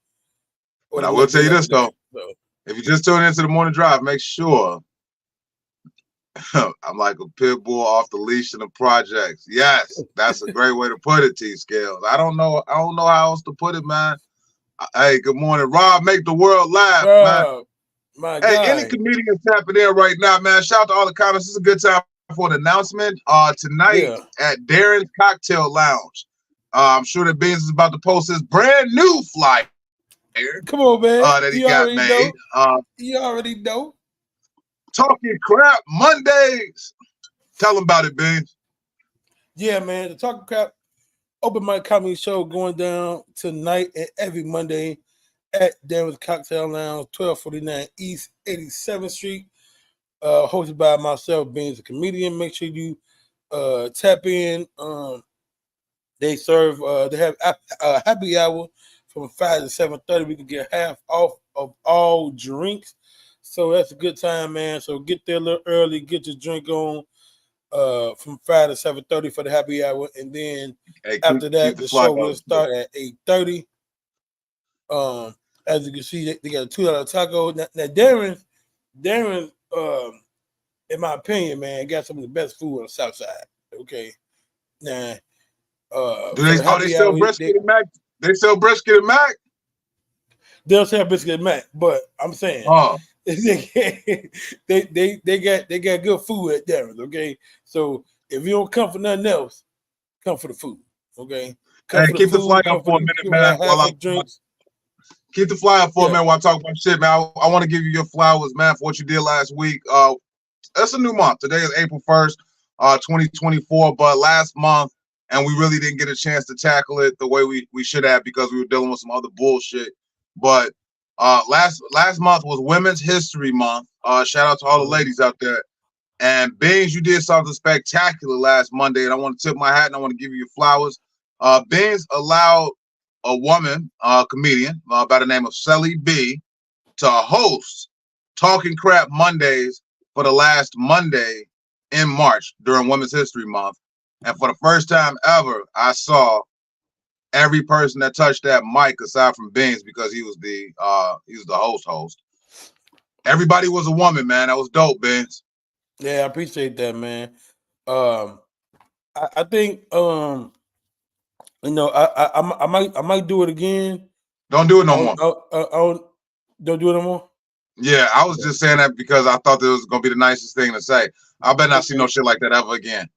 But I will tell you this though. So. If you just tune into the morning drive, make sure I'm like a pit bull off the leash in the projects. Yes, that's a great way to put it, T Scales. I don't know how else to put it, man. Hey, good morning, Rob. Make the world laugh, man. My hey, God. Any comedians tapping in right now, man. Shout out to all the comments. This is a good time for an announcement. Tonight at Darren's Cocktail Lounge. I'm sure that Beans is about to post his brand new flyer. Come on, man. That he got made. You already know. Talking Crap Mondays. Tell them about it, Beans. Yeah, man. The Talking Crap open mic comedy show going down tonight and every Monday at Darren's Cocktail Lounge, 1249 East 87th Street. Hosted by myself, Beans, a comedian. Make sure you tap in. They serve. They have a happy hour from 5 to 7:30. We can get half off of all drinks. So that's a good time, man. So get there a little early, get your drink on from 5 to 7:30 for the happy hour. And then after that, the show will start at 8:30. As you can see, they got a $2 taco. Now Darren, in my opinion, man, got some of the best food on the South Side. Okay. Now, they sell brisket and mac? They sell brisket and mac? They'll sell brisket and mac, but I'm saying they got good food at Darren's, okay? So if you don't come for nothing else, come for the food, okay? Keep the flyer up for a minute, man. Keep the flyer for a minute while I talk about shit, man. I want to give you your flowers, man, for what you did last week. That's a new month. Today is April 1st, 2024, but last month, and we really didn't get a chance to tackle it the way we should have because we were dealing with some other bullshit. But last month was Women's History Month. Shout out to all the ladies out there. And Beans, you did something spectacular last Monday, and I want to tip my hat and I want to give you your flowers. Beans allowed a woman, comedian by the name of Sally B, to host Talking Crap Mondays for the last Monday in March during Women's History Month. And for the first time ever, I saw every person that touched that mic aside from Beans because he was the host. Everybody was a woman, man. That was dope, Beans. Yeah, I appreciate that, man. I think I might do it again. Don't do it no more. Don't do it no more. Yeah, I was just saying that because I thought that was gonna be the nicest thing to say. I better not see no shit like that ever again.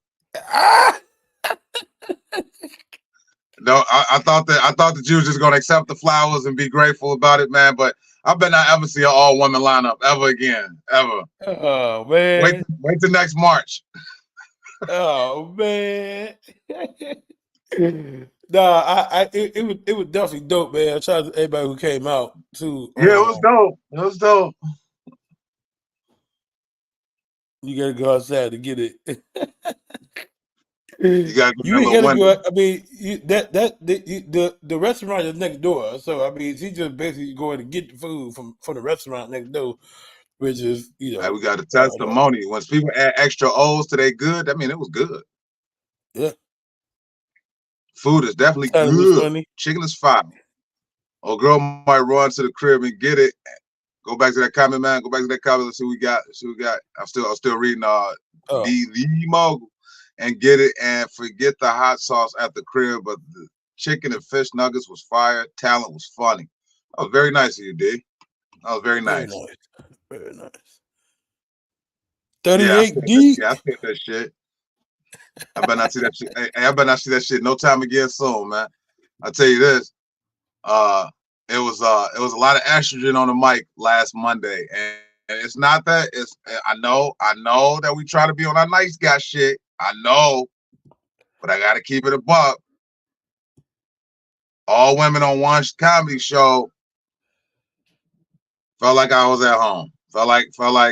No, I thought that you was just gonna accept the flowers and be grateful about it, man. But I better not ever see an all woman lineup ever again, ever. Oh man. Wait till next March. Oh man. Nah, it was definitely dope, man. Shout out to everybody who came out too. Yeah, it was dope. It was dope. You gotta go outside to get it. You gotta go You to ain't that gotta little go. window. I mean, the restaurant is next door, so I mean, he just basically going to get the food from the restaurant next door, which is Hey, we got a testimony. Once people add extra O's to their good, I mean, it was good. Yeah, Food is definitely thought it was good. funny. Chicken is fire. Or girl might run to the crib and get it. Go back to that comment, man. Go back to that comment. Let's see what we got. I'm still reading Oh. the mogul and get it and forget the hot sauce at the crib, but the chicken and fish nuggets was fire. Talent was funny. That was very nice of you, D. That was very Very nice. nice. Very nice. Yeah, 38 deep. I said that shit. I better not see that shit. Hey, I better not see that shit no time again soon, man. I'll tell you this. It was a lot of estrogen on the mic last Monday, and it's not that. It's I know that we try to be on our nice guy shit. I know, but I gotta keep it a buck. All women on one comedy show felt like I was at home. Felt like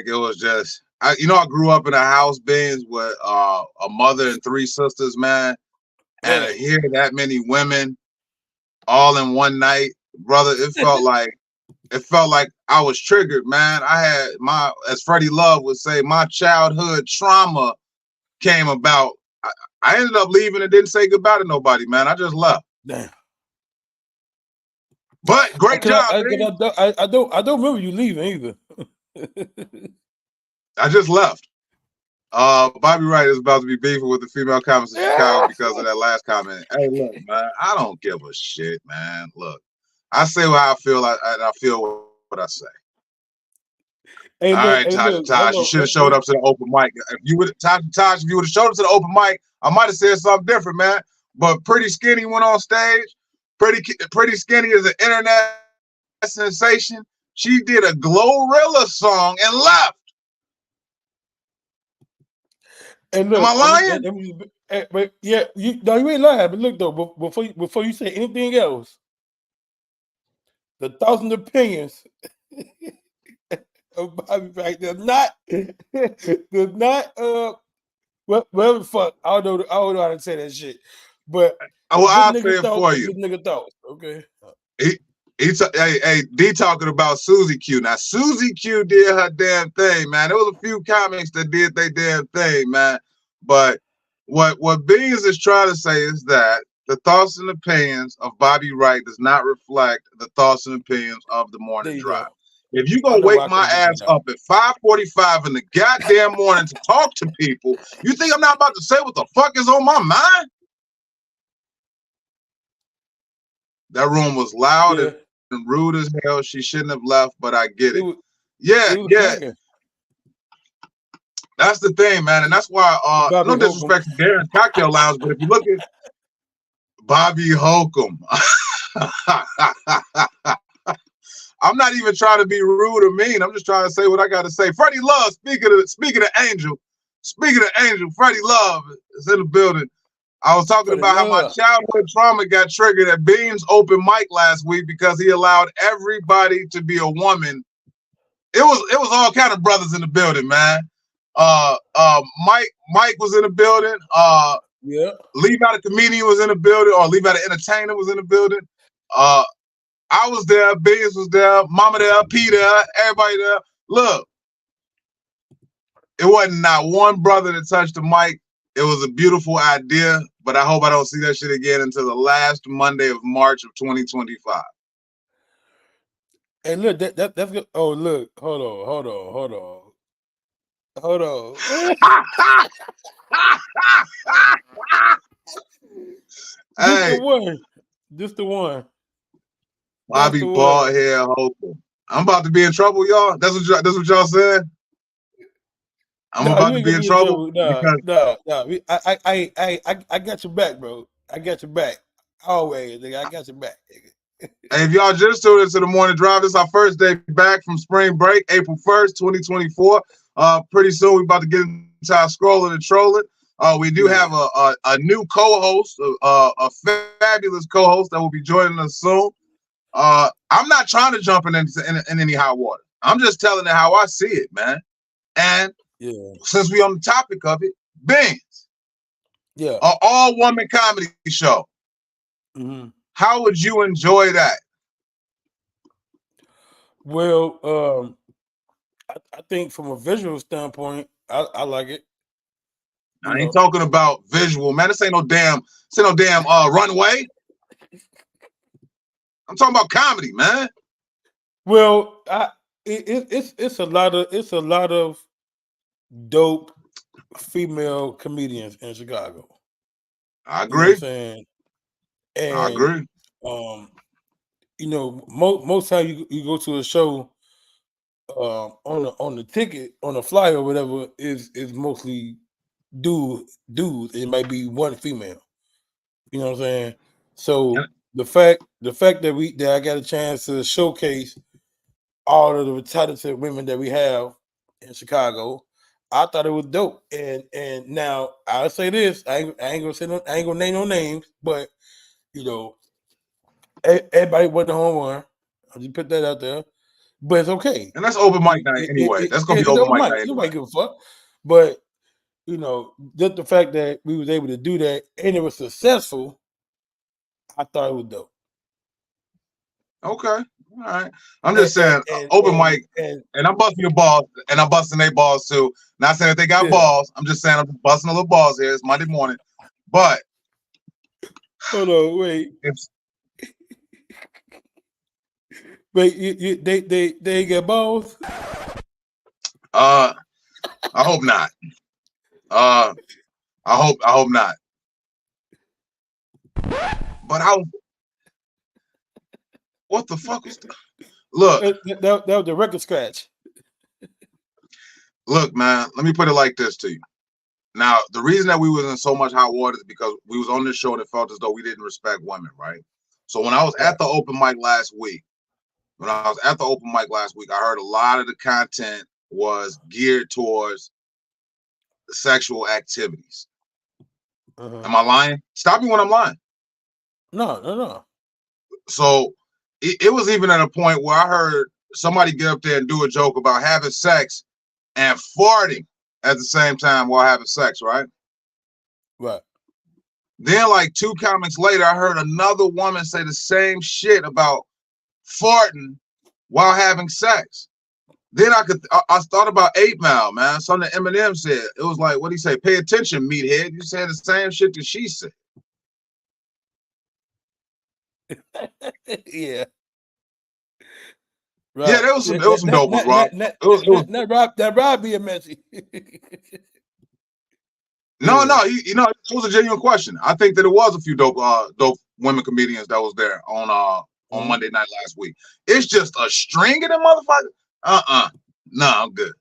it was just. I grew up in a house, Benz, with a mother and 3 sisters, man, and to hear that many women all in one night, brother, it felt like I was triggered, man. I had as Freddie Love would say, my childhood trauma came about. I ended up leaving and didn't say goodbye to nobody, man. I just left. Damn. But great job, I don't remember you leaving either. I just left. Bobby Wright is about to be beefing with the female comments in Chicago because of that last comment. Hey, look, man, I don't give a shit, man. Look, I say what I feel, and I feel what I say. Hey, all right, Taj, you should have showed up to the open mic. If you would, Taj, if you would have showed up to the open mic, I might have said something different, man. But Pretty Skinny went on stage. Pretty Skinny is an internet sensation. She did a Glorilla song and left. And look, am I lying? But yeah, you ain't lying. But look though, before you say anything else, the 1,000 opinions of Bobby Wright does not whatever the fuck. I don't know how to say that shit. But I'll say it for you. This nigga thought, okay. Hey, D talking about Susie Q. Now Susie Q did her damn thing, man. There was a few comics that did their damn thing, man. But what Beans is trying to say is that the thoughts and opinions of Bobby Wright does not reflect the thoughts and opinions of the morning drive. If you gonna wake my ass up at 5:45 in the goddamn morning to talk to people, you think I'm not about to say what the fuck is on my mind? That room was loud and rude as hell. She shouldn't have left, but I get it. Yeah. That's the thing, man, and that's why. No disrespect to Darren Cocktail Lounge, but if you look at Bobby Holcomb, I'm not even trying to be rude or mean. I'm just trying to say what I got to say. Freddie Love, speaking of Angel, Freddie Love is in the building. I was talking about how my childhood trauma got triggered at Bean's open mic last week because he allowed everybody to be a woman. It was all kind of brothers in the building, man. Mike was in the building. Leave Out a Comedian was in the building, or Leave Out an Entertainer was in the building. I was there, Beans was there, Mama there, P there, everybody there. Look, it wasn't not one brother that touched the mic. It was a beautiful idea, but I hope I don't see that shit again until the last Monday of March of 2025. And look, that's good. Oh, look, hold on. This the one. Bobby Bald Hair Holcomb. I'm about to be in trouble, y'all. That's what y'all said. I'm No, about you to ain't be gonna in be in trouble trouble. No, because no, no. I got your back, bro. I got your back. Always, nigga. I got your back, nigga. hey, if y'all just tuned into the morning drive, this is our first day back from spring break, April 1st, 2024. Pretty soon we're about to get into our scrolling and trolling. We do have a new co-host, a fabulous co-host that will be joining us soon. I'm not trying to jump in any hot water. I'm just telling it how I see it, man. And Yeah, since we on the topic of it, Beans, yeah. an all-woman comedy show. hmm How would you enjoy that? Well, I think from a visual standpoint, I like it. You I ain't know, talking about visual, man. This ain't no damn runway. I'm talking about comedy, man. well, it's a lot of dope female comedians in Chicago. I You know what I'm agree. saying? I And agree. most time you go to a show on the ticket on the flyer or whatever is mostly dudes. It might be one female. You know what I'm saying? So the fact that I got a chance to showcase all of the talented women that we have in Chicago, I thought it was dope. And now I'll say this: I ain't gonna name no names, but you know, everybody went the home run. I'll just put that out there. But it's okay. And that's open mic night anyway. That's gonna be It's open open mic mic. night anyway. Nobody give a fuck. But just the fact that we was able to do that and it was successful, I thought it was dope. Okay. All right. I'm just saying And open mic, and I'm busting your balls, and I'm busting their balls too. Not saying that they got Yeah. balls. I'm just saying I'm just busting a little balls here. It's Monday morning. But hold on, wait. Wait, they get balls? I hope not. I hope not. But what the fuck was that? Look, that was the record scratch. Look, man, let me put it like this to you. Now, the reason that we was in so much hot water is because we was on this show and it felt as though we didn't respect women, right? So when I was at the open mic last week, I heard a lot of the content was geared towards sexual activities. Am I lying? Stop me when I'm lying. No. So it was even at a point where I heard somebody get up there and do a joke about having sex and farting at the same time while having sex, right? Right. Then, like 2 comments later, I heard another woman say the same shit about farting while having sex. Then I thought about 8 Mile, man. Something Eminem said. It was like, what do you say? Pay attention, meathead. You said the same shit that she said. Yeah. Right. Yeah, there was some dope ones, Rob. That Rob being messy. No, it was a genuine question. I think that it was a few dope women comedians that was there on Monday night last week. It's just a string of them motherfuckers. No, I'm good.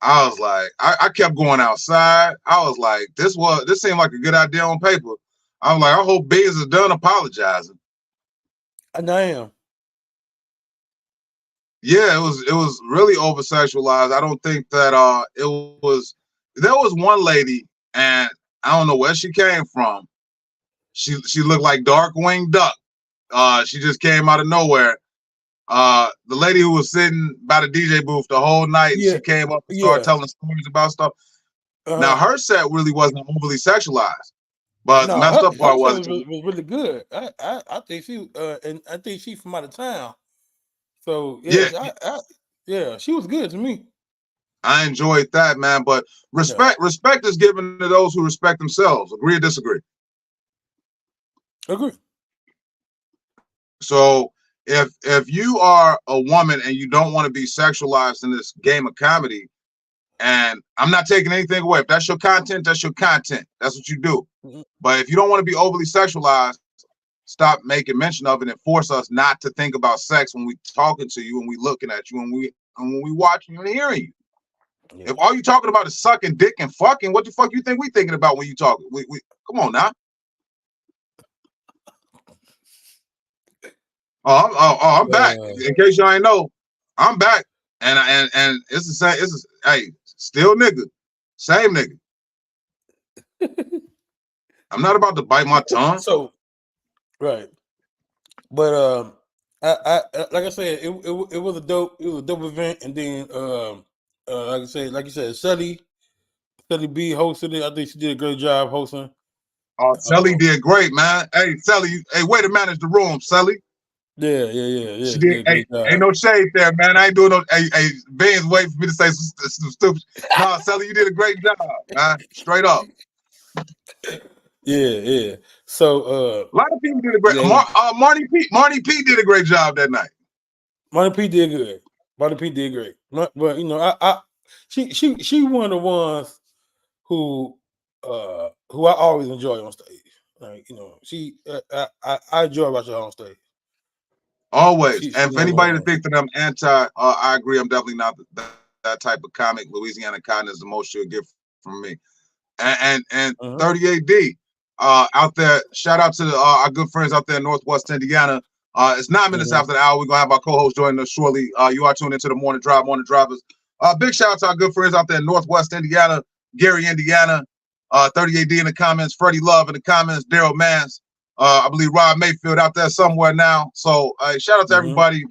I was like, I kept going outside. I was like, this seemed like a good idea on paper. I was like, I hope Biz is done apologizing. And I am. Yeah, it was really over sexualized. I don't think that it was. There was one lady, and I don't know where she came from. She looked like Darkwing Duck. She just came out of nowhere. The lady who was sitting by the DJ booth the whole night, she came up and started telling stories about stuff. Now her set really wasn't overly sexualized, but the messed up part was really good. I think she and I think she's from out of town. So yeah, she was good to me. I enjoyed that, man. But respect is given to those who respect themselves. Agree or disagree? Agree. So if you are a woman and you don't want to be sexualized in this game of comedy, and I'm not taking anything away. If that's your content, that's your content. That's what you do. But if you don't want to be overly sexualized, stop making mention of it and force us not to think about sex when we talking to you and we looking at you and when we watching you and hearing you. Yeah. If all you talking about is sucking dick and fucking, what the fuck you think we thinking about when you talk? We come on now. I'm back. In case y'all ain't know, I'm back, and it's the same. Hey, still nigga, same nigga. I'm not about to bite my tongue. So, right, but I like I said, it was a dope event, and then like you said, Shelly B hosted it. I think she did a great job hosting. Sally did great, man. Hey, Sally, way to manage the room, Sally. Yeah. She did. Hey, ain't no shade there, man. I ain't doing no. Hey, Ben's waiting for me to say some stupid. No, Sally, you did a great job, man. Straight up. Yeah. So a lot of people did a great. Yeah. Marnie P did a great job that night. Marnie P did good. Marnie P did great. But you know, she one of the ones who I always enjoy on stage. Like, you know, I enjoy watching her on stage. Always. And for anybody that thinks that I'm anti, I agree. I'm definitely not that type of comic. Louisiana Cotton is the most you'll get from me. And 38D out there. Shout out to our good friends out there in Northwest Indiana. It's 9 minutes after the hour. We're gonna have our co-host joining us shortly. You are tuned into the Morning Drivers. Big shout out to our good friends out there in Northwest Indiana, Gary, Indiana. 38D in the comments, Freddie Love in the comments, Daryl Mans. I believe Rob Mayfield out there somewhere now. So shout out to everybody,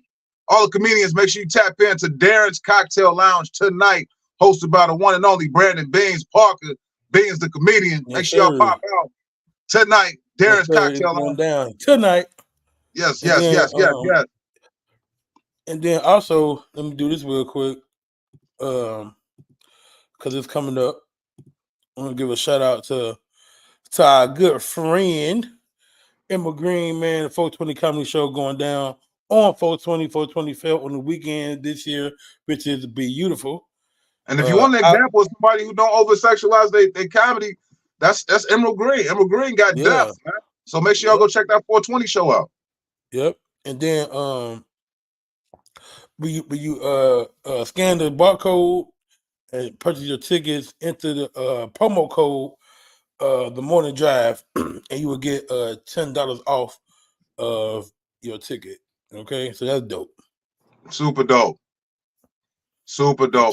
all the comedians. Make sure you tap into Darren's Cocktail Lounge tonight, hosted by the one and only Brandon Beans Parker. Beans the comedian. Make sure y'all pop out tonight. Darren's Cocktail Lounge down tonight. Yes. And then also, let me do this real quick, because it's coming up. I'm gonna give a shout out to our good friend Emma Green, man. The 420 Comedy Show going down on 420 fell on the weekend this year, which is beautiful. And if you want an example of somebody who don't over sexualize their comedy, that's Emerald Green. Emerald Green got depth, man. So make sure y'all go check that 420 show out. Yep. And then when you scan the barcode and purchase your tickets, enter the promo code The Morning Drive, and you will get $10 off of your ticket. Okay, so that's dope. Super dope.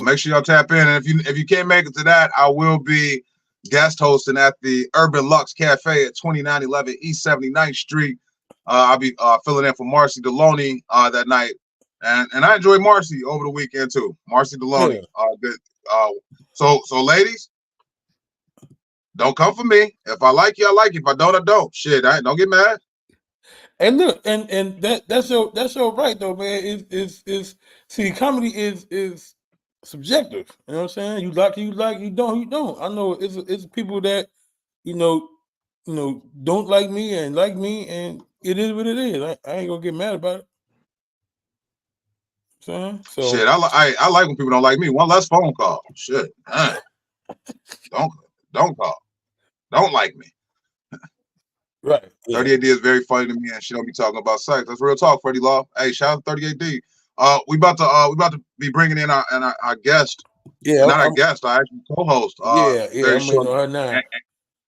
Make sure y'all tap in, and if you can't make it to that, I will be guest hosting at the Urban Lux Cafe at 2911 East 79th Street. I'll be filling in for Marcy Deloney that night, and I enjoyed Marcy over the weekend too. Marcy Deloney, good. So ladies, don't come for me. If I like you, I like you. If I don't, I don't. Shit, don't get mad. And look, and that's your right though, man. Is see, comedy is subjective. You know what I'm saying? You like, you don't. I know it's people that you know don't like me, and it is what it is. I ain't gonna get mad about it. So shit, I like when people don't like me. One less phone call. Shit, don't call. Don't like me. Right. 38D is very funny to me, and she don't be talking about sex. That's real talk, Freddie Love. Hey, shout out to 38D. We about to be bringing in our guest. Yeah, not our guest, our actual co-host. I'm waiting on her now.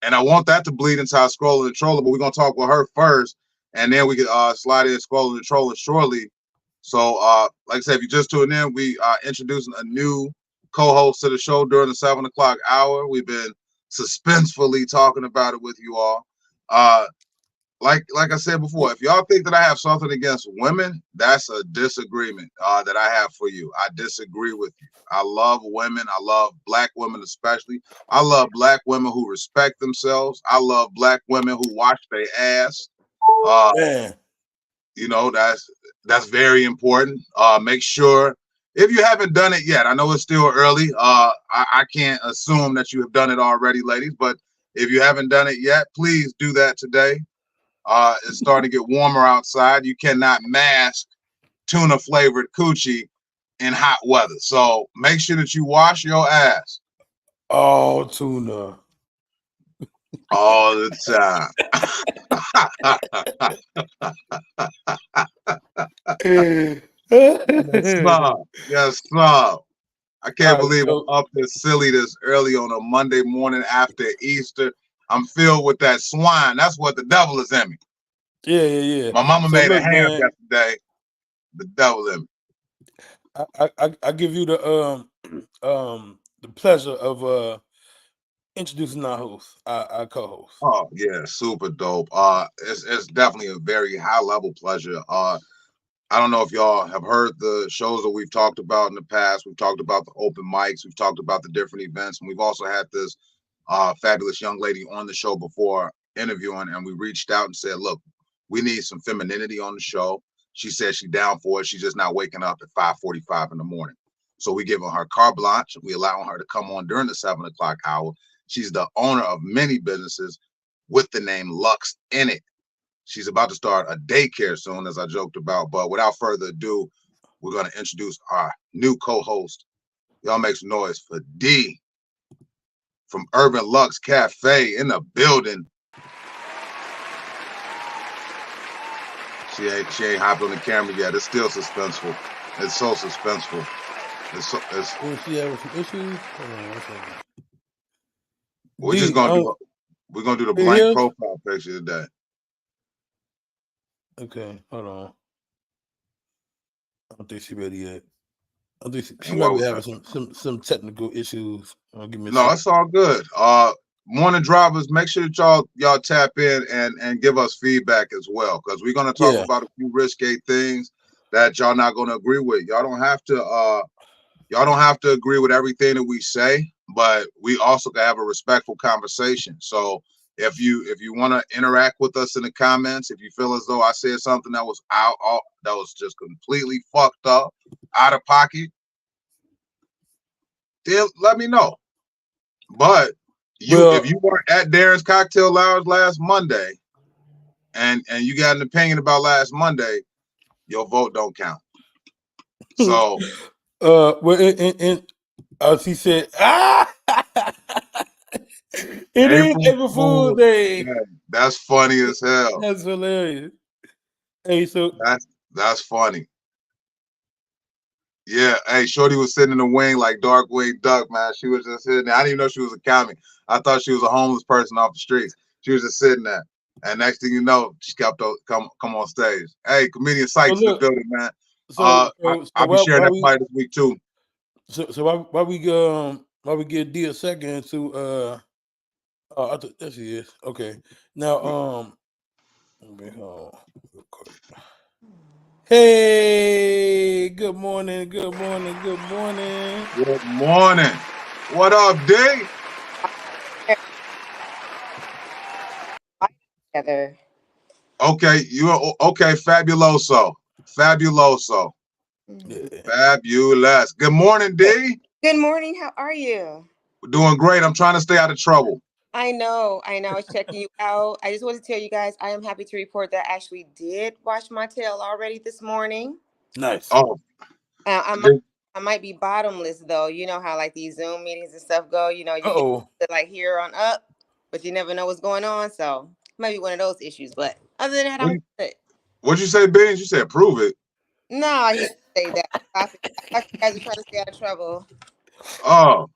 And I want that to bleed into our scrolling and trolling, but we're gonna talk with her first, and then we can slide in scrolling and trolling shortly. So, like I said, if you just tuned in, we are introducing a new co-host to the show during the 7 o'clock hour. We've been suspensefully talking about it with you all. Like I said before, if y'all think that I have something against women, that's a disagreement that I have for you. I disagree with you. I love women. I love Black women especially. I love Black women who respect themselves. I love Black women who wash their ass. You know, that's very important. Make sure, if you haven't done it yet, I know it's still early. I can't assume that you have done it already, ladies, but if you haven't done it yet, please do that today. It's starting to get warmer outside. You cannot mask tuna flavored coochie in hot weather. So make sure that you wash your ass. Oh, tuna. All the time. Yes, sir. Yes, sir. I can't All right, believe I'm so up this silly this early on a Monday morning after Easter. I'm filled with that swine. That's what the devil is in me. yeah. My mama So made a look, ham man, yesterday. The devil in me. I give you the pleasure of introducing our host, our co-host. Oh yeah, super dope. It's definitely a very high level pleasure. I don't know if y'all have heard the shows that we've talked about in the past. We've talked about the open mics. We've talked about the different events, and we've also had this fabulous young lady on the show before interviewing, and we reached out and said, "Look, we need some femininity on the show." She said she's down for it. She's just not waking up at 5:45 in the morning. So we giving her carte blanche. We allowing her to come on during the 7 o'clock hour. She's the owner of many businesses with the name Lux in it. She's about to start a daycare soon, as I joked about. But without further ado, we're going to introduce our new co-host. Y'all make some noise for D from Urban Lux Cafe in the building. She ain't hopped on the camera yet. It's still suspenseful. It's so suspenseful. It's Will she have some issues? Hold on one second. we're just D, gonna do we're gonna do the you blank here? profile picture today. Okay, hold on. I don't think she's ready yet. I think she And might what be was having some technical issues. Give me a No, second. it's all good. Morning drivers, make sure that y'all tap in and give us feedback as well, because we're gonna talk Yeah. about a few risque things that y'all not gonna agree with. Y'all don't have to agree with everything that we say, but we also can have a respectful conversation. So if you want to interact with us in the comments, if you feel as though I said something that was that was just completely fucked up, out of pocket, then let me know. But if you weren't at Darren's Cocktail Lounge last Monday and you got an opinion about last Monday, your vote don't count. So she said, it is April Fool's Day. Yeah, that's funny as hell. That's hilarious. Hey, so that's funny. Yeah, hey, Shorty was sitting in the wing like Darkwing Duck, man. She was just sitting there. I didn't even know she was a comic. I thought she was a homeless person off the streets. She was just sitting there. And next thing you know, she kept come on stage. Hey, comedian Sykes in the building, man. I'll be sharing that fight this week too. So why we give D a second to I thought there she is. Okay. Now hey, good morning. Good morning. What up, D? Together. Okay, you're okay, fabuloso. Yeah. Fabulous. Good morning, D. Good morning. How are you? We're doing great. I'm trying to stay out of trouble. I know. I was checking you out. I just want to tell you guys, I am happy to report that I actually did wash my tail already this morning. Nice. Oh, I might be bottomless though. You know how like these Zoom meetings and stuff go. You know, you get like here on up, but you never know what's going on. So might be one of those issues. But other than that, I'm good. What'd you say, Beans? You said prove it. No, he didn't say that. I thought you guys are trying to stay out of trouble. Oh,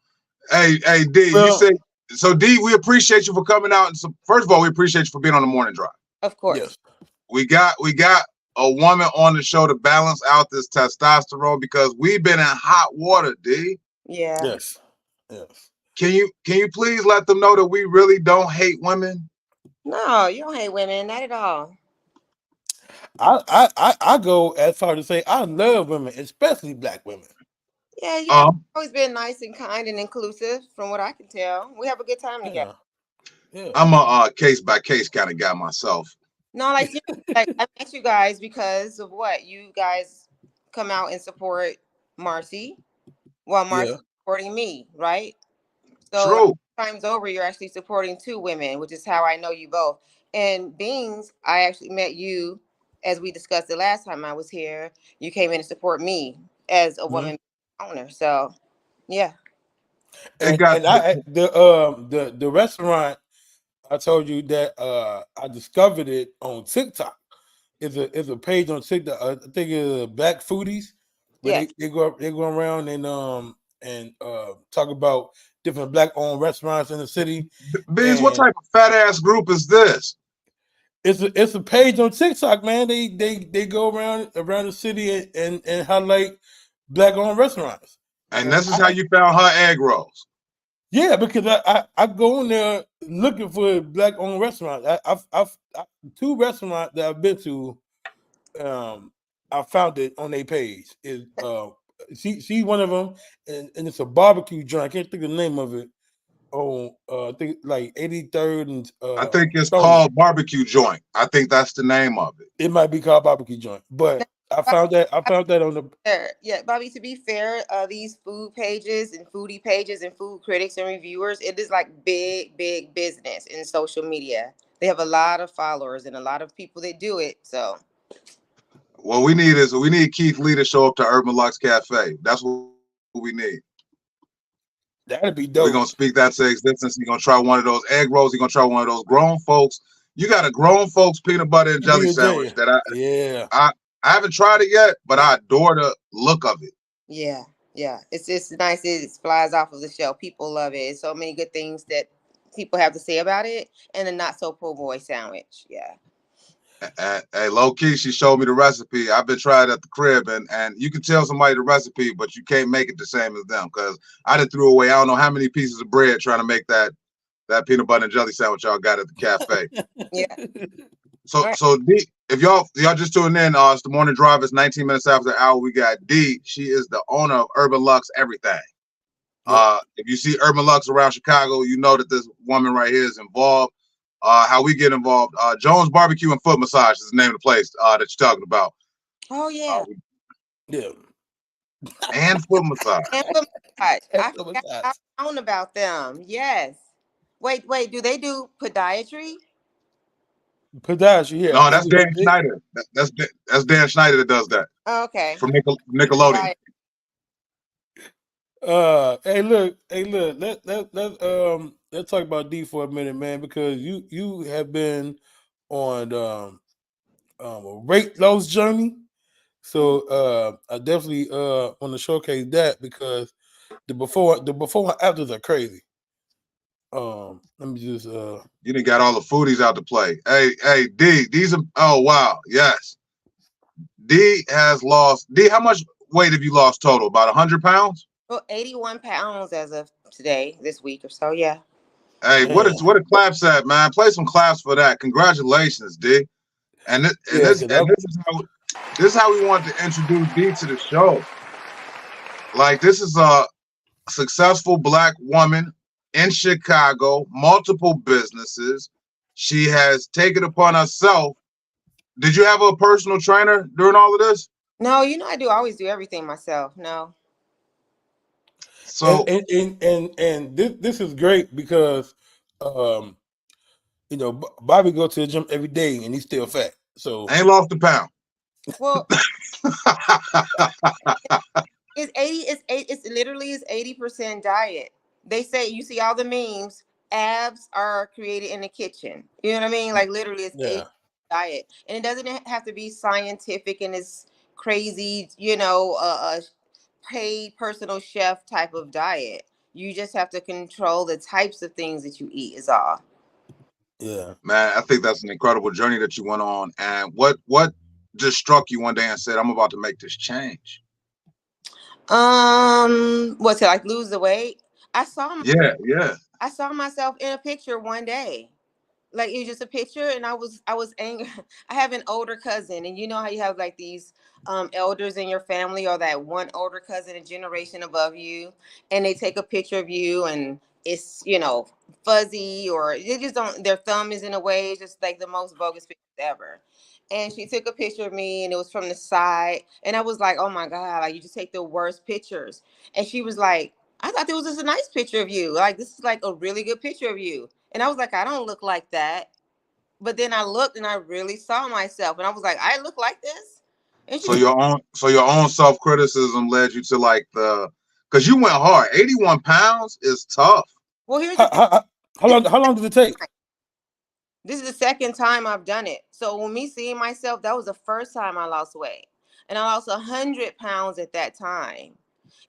hey, D, you say so. D, we appreciate you for coming out. And first of all, we appreciate you for being on the morning drive. Of course. Yes. We got a woman on the show to balance out this testosterone because we've been in hot water, D. Yeah. Yes. Can you please let them know that we really don't hate women? No, you don't hate women, not at all. I go as far to say I love women, especially black women. Yeah, you guys always been nice and kind and inclusive, from what I can tell. We have a good time together. Yeah. I'm a case by case kind of guy myself. No, like I met you guys because of what you guys come out and support Marcy, while Marcy's supporting me, right? So true. Times over, you're actually supporting two women, which is how I know you both. And Beans, I actually met you as we discussed the last time I was here. You came in to support me as a woman owner. So, yeah. And the restaurant I told you that I discovered it on TikTok. It's a page on TikTok. I think it's Black Foodies, where Yes. they go around and talk about different black owned restaurants in the city. Beans, what And type of fat ass group is this? it's a page on TikTok, man. They go around the city and highlight black owned restaurants. And this is how you found her egg rolls. Yeah, because I go in there looking for black owned restaurants. I've 2 restaurants that I've been to. I found it on their page. Is she's one of them, and it's a barbecue joint. I can't think of the name of it. On I think like 83rd and I think it's Stone. called Barbecue Joint. I think that's the name of it. It might be called barbecue joint, but I found that on the Yeah, Bobby, to be fair, these food pages and foodie pages and food critics and reviewers, it is like big business in social media. They have a lot of followers and a lot of people that do it. So What we need Keith Lee to show up to Urban Lux Cafe. That's what we need. that'd be We're dope. gonna speak that to existence. He's gonna try one of those egg rolls. He's gonna try one of those grown folks. You got a grown folks peanut butter and jelly sandwich that I haven't tried it yet, but I adore the look of it. yeah, it's nice. It flies off of the shelf. People love it. It's so many good things that people have to say about it, and a not so po' boy sandwich. Yeah. Hey, low key, she showed me the recipe. I've been trying it at the crib, and you can tell somebody the recipe, but you can't make it the same as them because I done threw away I don't know how many pieces of bread trying to make that peanut butter and jelly sandwich y'all got at the cafe. Yeah. So D, if y'all just tuning in, it's the morning drive. It's 19 minutes after the hour. We got D. She is the owner of Urban Lux Everything. If you see Urban Lux around Chicago, you know that this woman right here is involved. How we get involved? Jones Barbecue and Foot Massage is the name of the place that you're talking about. Oh yeah. Yeah. And Foot Massage. And foot massage. And I foot forgot massage. known about them. Yes. Wait. Do they do podiatry? Podiatry, yeah. No, that's Dan Schneider. That's Dan Schneider that does that Oh, okay. from Nickelodeon. Right. Hey, look. Let's talk about D for a minute, man, because you have been on a weight loss journey. So I definitely want to showcase that because the before and afters are crazy. Let me just You done got all the foodies out to play. Hey, D, these are, oh wow, yes. D has lost. D, how much weight have you lost total? About 100 pounds? Well, 81 pounds as of today, this week or so. Yeah. Hey, what a claps at, man. Play some claps for that. Congratulations, D. This is how we want to introduce D to the show. Like, this is a successful Black woman in Chicago, multiple businesses. She has taken upon herself. Did you have a personal trainer during all of this? No, I always do everything myself. No. So and this is great because Bobby go to the gym every day and he's still fat. So ain't lost a pound. Well, it's literally 80% diet. They say, you see all the memes, abs are created in the kitchen. You know what I mean? Like literally it's 80% diet. And it doesn't have to be scientific and it's crazy, paid personal chef type of diet. You just have to control the types of things that you eat is all. Yeah. Man, I think that's an incredible journey that you went on. And what just struck you one day and said, I'm about to make this change? What's it like, lose the weight? I saw myself in a picture one day. Like it was just a picture and I was angry. I have an older cousin, and you know how you have like these elders in your family or that one older cousin a generation above you, and they take a picture of you and it's fuzzy or they just don't, their thumb is in a way, it's just like the most bogus picture ever. And she took a picture of me and it was from the side and I was like, oh my God, like you just take the worst pictures. And she was like, I thought this was just a nice picture of you. Like this is like a really good picture of you. And I was like, I don't look like that. But then I looked and I really saw myself and I was like, I look like this. And So your own self-criticism led you to like because you went hard. 81 pounds is tough. Well, here's how long did it take? This is the second time I've done it. So when me seeing myself, that was the first time I lost weight. And I lost 100 pounds at that time.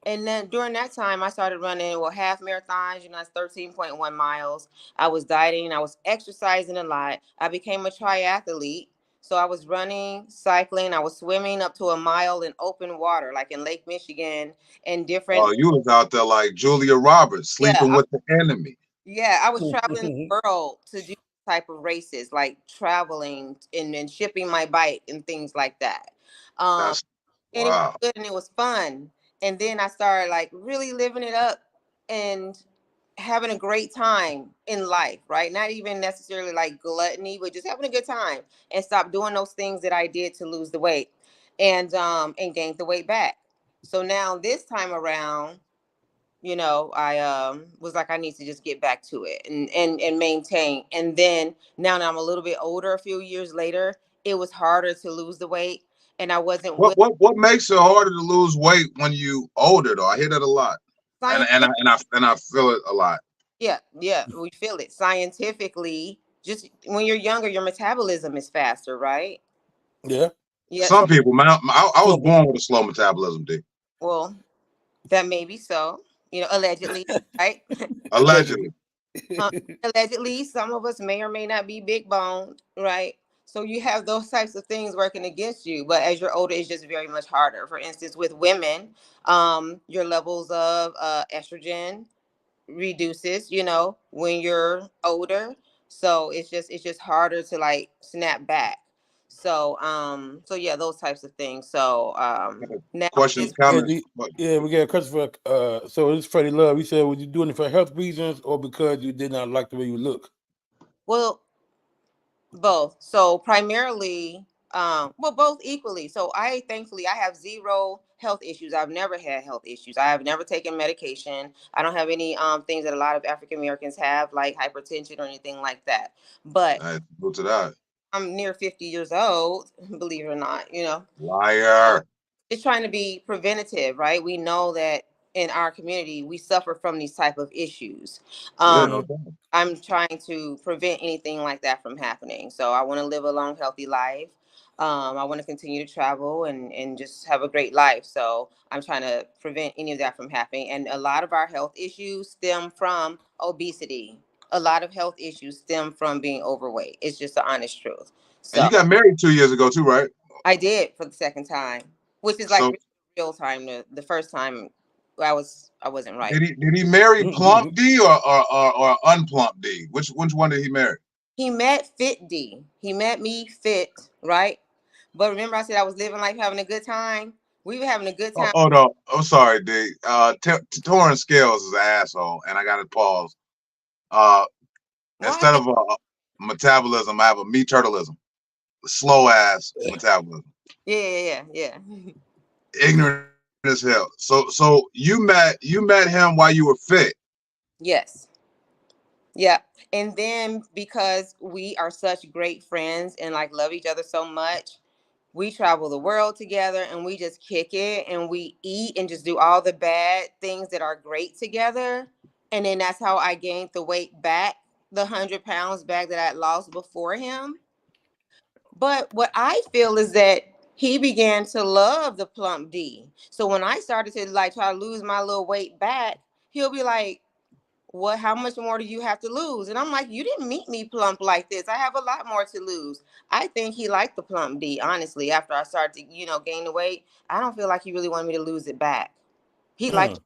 And then during that time, I started running, well, half marathons, that's 13.1 miles. I was dieting. I was exercising a lot. I became a triathlete. So I was running, cycling. I was swimming up to a mile in open water, like in Lake Michigan and different. Oh, you was out there like Julia Roberts, sleeping with the enemy. Yeah, I was traveling the world to do type of races, like traveling and shipping my bike and things like that. That's And it was wow. good and it was fun. And then I started like really living it up and having a great time in life, right? Not even necessarily like gluttony, but just having a good time and stop doing those things that I did to lose the weight and gained the weight back. So now this time around, I was like, I need to just get back to it and maintain. And then now that I'm a little bit older, a few years later, it was harder to lose the weight. And I wasn't What makes it harder to lose weight when you older though? I hear that a lot. And I feel it a lot. Yeah, we feel it scientifically. Just when you're younger, your metabolism is faster, right? Yeah. Yeah. Some people, man, I was born with a slow metabolism, D. Well, that may be so. Allegedly, right? Allegedly. Allegedly, some of us may or may not be big boned, right? So you have those types of things working against you. But as you're older, it's just very much harder. For instance, with women, your levels of estrogen reduces, when you're older. So it's just harder to like snap back. So yeah, those types of things. So now Questions, comments? Yeah, we got a question for so it's Freddie Love. He said, "Was you doing it for health reasons or because you did not like the way you look?" Well, both. So primarily, both equally. So thankfully I have zero health issues. I've never had health issues. I have never taken medication. I don't have any things that a lot of African Americans have, like hypertension or anything like that. But go to that. I'm near 50 years old, believe it or not, Liar. It's trying to be preventative, right? We know that in our community, we suffer from these type of issues. No I'm trying to prevent anything like that from happening. So I want to live a long, healthy life. I want to continue to travel and just have a great life. So I'm trying to prevent any of that from happening. And a lot of our health issues stem from obesity. A lot of health issues stem from being overweight. It's just the honest truth. So and you got married 2 years ago too, right? I did for the second time, which is like real time. The first time I wasn't right. Did he marry Plump D or unplump D? Which one did he marry? He met Fit D. He met me fit, right? But remember I said I was living life, having a good time. We were having a good time. Oh no, I'm sorry, D. Torrance Scales is an asshole, and I got to pause. Instead of a metabolism, I have a me turtleism, slow ass metabolism. Yeah. Ignorant as hell. So you met him while you were fit. Yes. Yeah. And then because we are such great friends and like love each other so much, we travel the world together and we just kick it and we eat and just do all the bad things that are great together. And then that's how I gained the weight back, the 100 pounds back that I lost before him. But what I feel is that he began to love the Plump D. So when I started to like try to lose my little weight back, he'll be like, "What? How much more do you have to lose?" And I'm like, "You didn't meet me plump like this. I have a lot more to lose." I think he liked the Plump D, honestly. After I started to, gain the weight, I don't feel like he really wanted me to lose it back. He liked.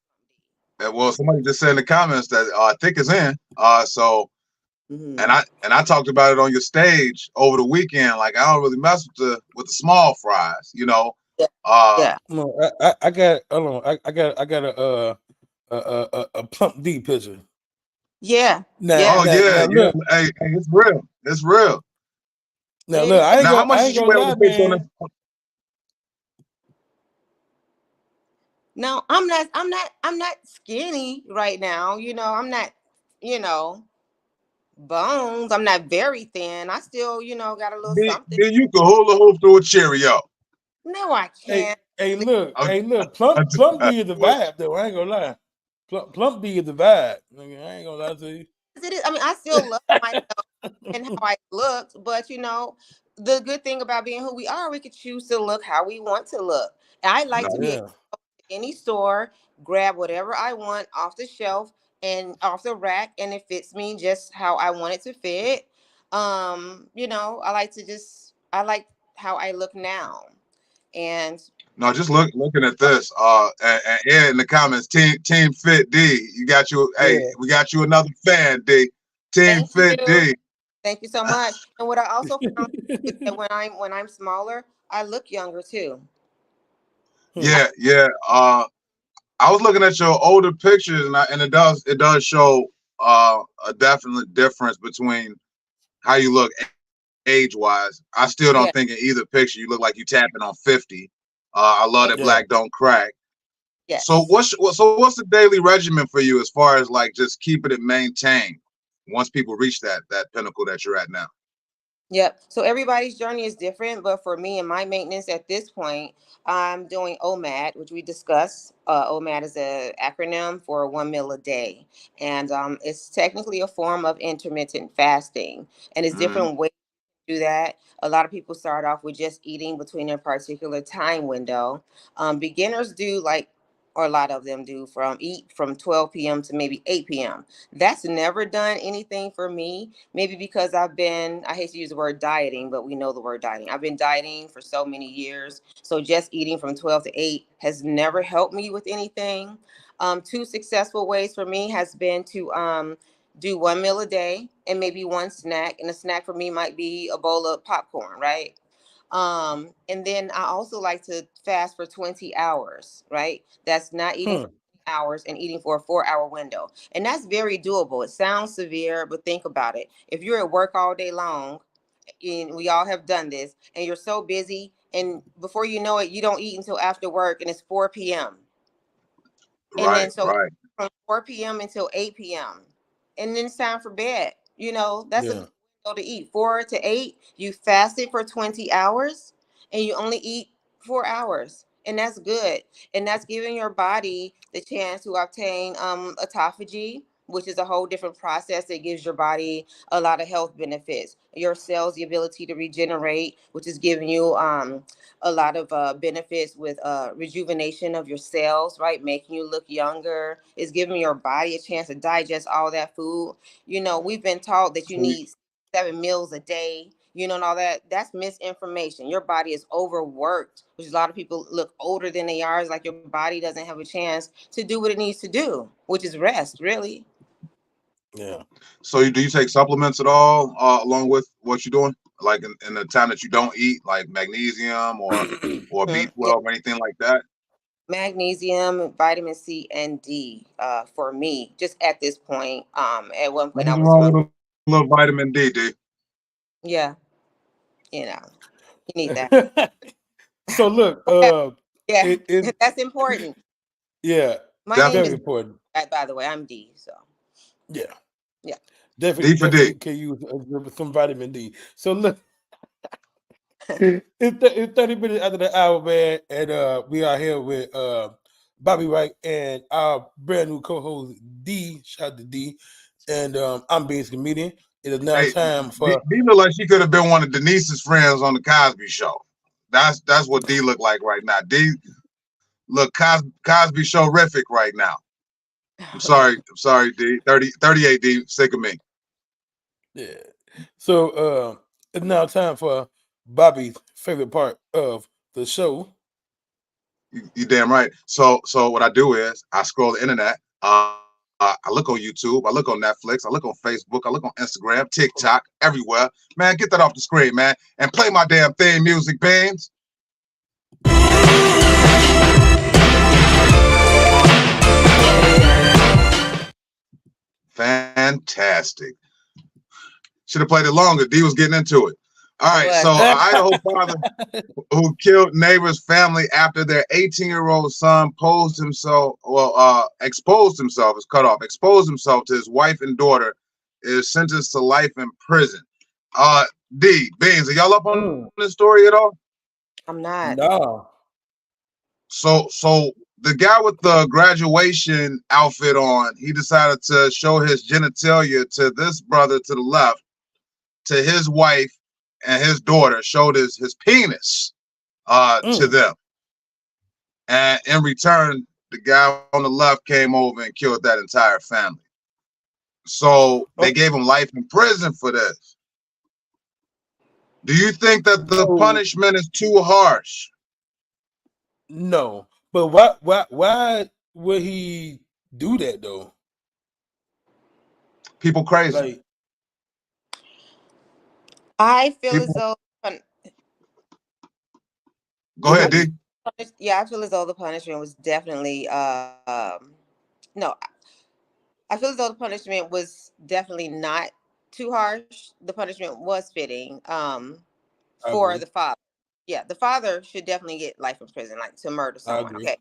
Well, somebody just said in the comments that thick is in. And I talked about it on your stage over the weekend. Like I don't really mess with the small fries, No, I got a Plump D picture. Yeah. Now, look, hey, it's real. It's real. Now look, how much did you weigh on the picture on that? No, I'm not skinny right now. I'm not, bones. I'm not very thin. I still, got a little something. Then you can hula hoop through a Cheerio. No, I can't. Hey, look, Plump D is the vibe though. I ain't gonna lie. Plump D is the vibe. I ain't gonna lie to you. It is. I mean, I still love myself and how I looked. But the good thing about being who we are, we could choose to look how we want to look. And I like No, to be Yeah. any store, grab whatever I want off the shelf and off the rack, and it fits me just how I want it to fit. I like how I look now. And no, just looking at this. And Ed in the comments, Team Fit D. You got you. Hey, Yeah. we got you another fan, D. Team thank Fit you. D. Thank you so much. And what I also found is that when I'm smaller, I look younger too. Yeah, yeah. I was looking at your older pictures, and it does show a definite difference between how you look age wise. I still Yeah. don't think in either picture you look like you tapping on 50. I love that Yeah. black don't crack. Yes. So what's the daily regimen for you as far as like just keeping it maintained once people reach that pinnacle that you're at now? Yep. So everybody's journey is different, but for me and my maintenance at this point, I'm doing OMAD, which we discussed. OMAD is an acronym for 1 meal a day, and it's technically a form of intermittent fasting, and it's Mhm. different ways to do that. A lot of people start off with just eating between a particular time window. Beginners do or a lot of them do from 12 p.m. to maybe 8 p.m. That's never done anything for me. Maybe because I hate to use the word dieting, but we know the word dieting. I've been dieting for so many years. So just eating from 12 to 8 has never helped me with anything. Two successful ways for me has been to do 1 meal a day and maybe one snack. And a snack for me might be a bowl of popcorn, right? And then I also like to fast for 20 hours, right? That's not eating for 20 hours and eating for a 4-hour window. And that's very doable. It sounds severe, but think about it. If you're at work all day long, and we all have done this, and you're so busy, and before you know it, you don't eat until after work and it's 4 p.m. And Right, then so right. from 4 p.m. until 8 p.m. And then it's time for bed. That's a Yeah. good window to eat. 4 to 8, you fasted for 20 hours and you only eat 4 hours. And that's good. And that's giving your body the chance to obtain autophagy, which is a whole different process that gives your body a lot of health benefits. Your cells, the ability to regenerate, which is giving you a lot of benefits with rejuvenation of your cells, right? Making you look younger. It's giving your body a chance to digest all that food. We've been taught that you So need 7 meals a day, and all that. That's misinformation. Your body is overworked, which a lot of people look older than they are. It's like your body doesn't have a chance to do what it needs to do, which is rest, really. Yeah. So do you take supplements at all along with what you're doing? Like in the time that you don't eat, like magnesium or Yeah. B12 or anything like that? Magnesium, vitamin C, and D for me, just at this point. At one point I Nothing was wrong on, with a little vitamin D, D. yeah, you know, you need that. So look, Yeah, it that's important. yeah, My name very is, Definitely. important. by the way, I'm D. So Yeah, yeah. definitely, D for D. definitely can use some vitamin D. So look, it's 30 minutes after the hour, man, and we are here with Bobby Wright and our brand new co-host D. Shout out to D, and I'm Beans Comedian. It is now Hey, time D for look like she could have been one of Denise's friends on the Cosby Show. That's what D look like right now. D look Cosby Show-rific right now. I'm sorry, D. 38 D, sick of me. yeah. So it's now time for Bobby's favorite part of the show. You damn right. So what I do is I scroll the internet. I look on YouTube. I look on Netflix. I look on Facebook. I look on Instagram, TikTok, everywhere. Man, get that off the screen, man, and play my damn theme music, Beans. Fantastic. Should have played it longer. D was getting into it. All right, so an Idaho father who killed neighbor's family after their 18-year-old son exposed himself, is cut off, exposed himself to his wife and daughter, is sentenced to life in prison. D, Beans, are y'all up on this story at all? I'm not. No. So the guy with the graduation outfit on, he decided to show his genitalia to this brother to the left, to his wife and his daughter, showed his penis to them. And in return, the guy on the left came over and killed that entire family. So they gave him life in prison for this. Do you think that the punishment is too harsh? No, but why would he do that though? People crazy. Like, I feel as People- though Go ahead, D. I feel as though the punishment was definitely no. I feel as though the punishment was definitely not too harsh. The punishment was fitting for agree. the father. Yeah, the father should definitely get life in prison, like to murder someone. agree. Okay.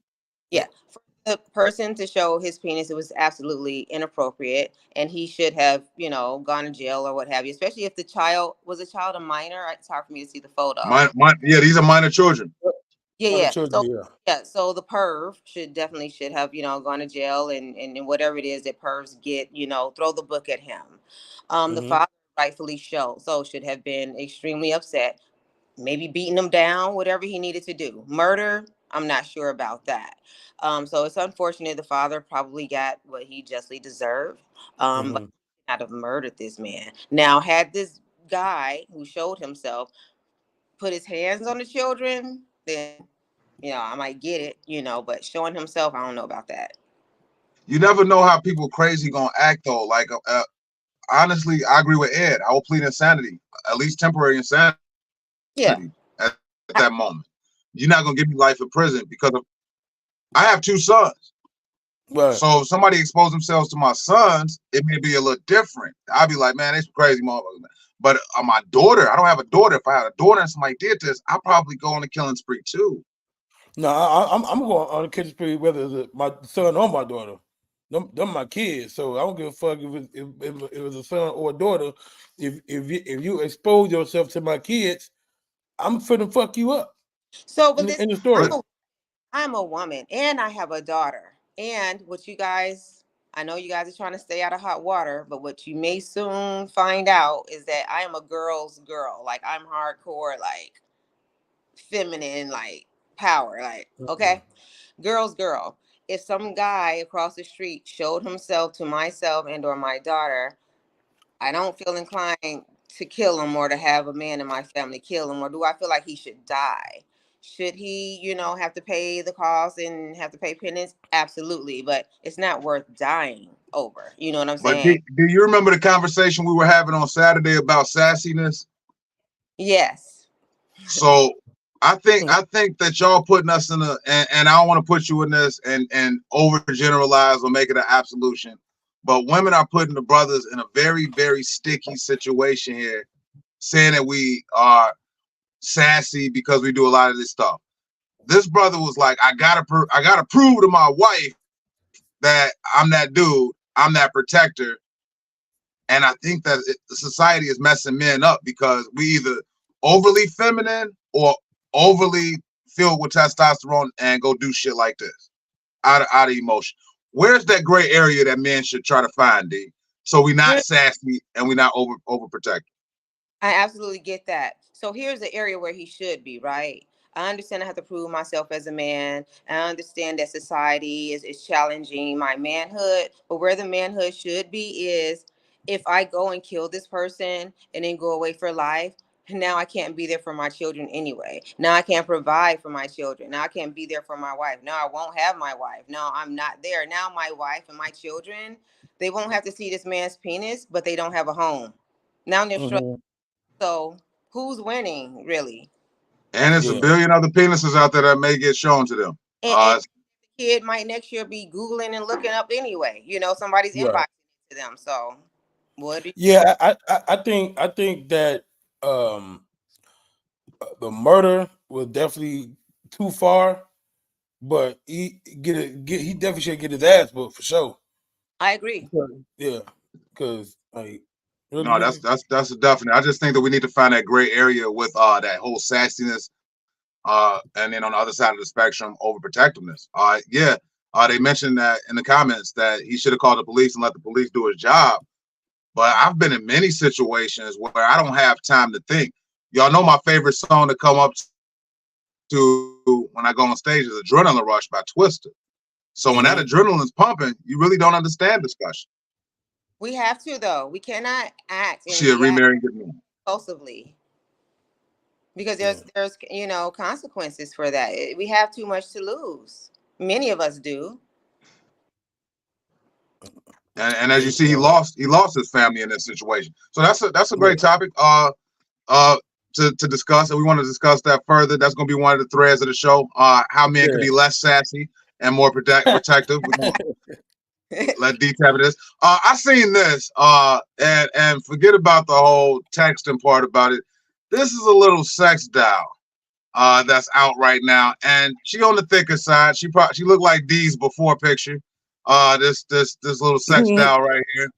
Yeah. For the person to show his penis, it was absolutely inappropriate, and he should have, gone to jail or what have you. Especially if the child was a child, a minor. It's hard for me to see the photo. Yeah, these are minor children. Yeah. Children, So the perv should have, gone to jail and whatever it is that pervs get, throw the book at him. The father rightfully should have been extremely upset, maybe beating him down, whatever he needed to do. Murder, I'm not sure about that. So it's unfortunate the father probably got what he justly deserved. But he would not have murdered this man. Now, had this guy who showed himself put his hands on the children, then I might get it, but showing himself, I don't know about that. You never know how people crazy gonna act though. Like, honestly, I agree with Ed. I will plead insanity, at least temporary insanity. Yeah. At that moment, you're not gonna give me life in prison because I have 2 sons. Right. So if somebody exposed themselves to my sons, it may be a little different. I'd be like, man, it's crazy motherfuckers. But my daughter, I don't have a daughter. If I had a daughter and somebody did this, I'd probably go on a killing spree too. No, I'm going on a killing spree whether it's my son or my daughter. Them my kids, so I don't give a fuck if it was a son or a daughter. If you expose yourself to my kids, I'm finna fuck you up. So, but in the story, I'm a woman and I have a daughter. And I know you guys are trying to stay out of hot water, but what you may soon find out is that I am a girl's girl. Like, I'm hardcore, like feminine, like power, like, okay, girl's girl. If some guy across the street showed himself to myself and or my daughter, I don't feel inclined to kill him or to have a man in my family kill him. Or do I feel like he should die? Should he, have to pay the cost and have to pay penance? Absolutely. But it's not worth dying over. You know what I'm But saying? do you remember the conversation we were having on Saturday about sassiness? Yes. So I think that y'all putting us in and I don't want to put you in this and overgeneralize or make it an absolution. But women are putting the brothers in a very, very sticky situation here, saying that we are sassy because we do a lot of this stuff. This brother was like, I gotta prove to my wife that I'm that dude, I'm that protector. And I think that society is messing men up because we either overly feminine or overly filled with testosterone and go do shit like this out of emotion. Where's that gray area that men should try to find, D? So we're not sassy and we're not overprotected. I absolutely get that. So here's the area where he should be, right? I understand I have to prove myself as a man. I understand that society is challenging my manhood, but where the manhood should be is if I go and kill this person and then go away for life, now I can't be there for my children anyway. Now I can't provide for my children. Now I can't be there for my wife. Now I won't have my wife. Now I'm not there. Now my wife and my children, they won't have to see this man's penis, but they don't have a home. Now they're struggling. So who's winning, really? And there's a billion other penises out there that may get shown to them. And the kid might next year be Googling and looking up anyway. Somebody's inboxing to them. So what do you I think that the murder was definitely too far, but he definitely should get his ass booked for sure. I agree. Yeah, because like no, that's a definite. I just think that we need to find that gray area with that whole sassiness, and then on the other side of the spectrum, overprotectiveness. They mentioned that in the comments that he should have called the police and let the police do his job. But I've been in many situations where I don't have time to think. Y'all know my favorite song to come up to when I go on stage is Adrenaline Rush by Twister. So when that adrenaline's pumping, you really don't understand discussion. We have to, though. We cannot act and She a react remarried good man. impulsively because there's consequences for that. We have too much to lose. Many of us do. And as you see, he lost his family in this situation. So that's a great topic to discuss, and we want to discuss that further. That's going to be one of the threads of the show. How men can be less sassy and more protective. Let D tap this. I seen this, and forget about the whole texting part about it. This is a little sex doll that's out right now, and she on the thicker side. She looked like D's before picture. This little sex doll right here.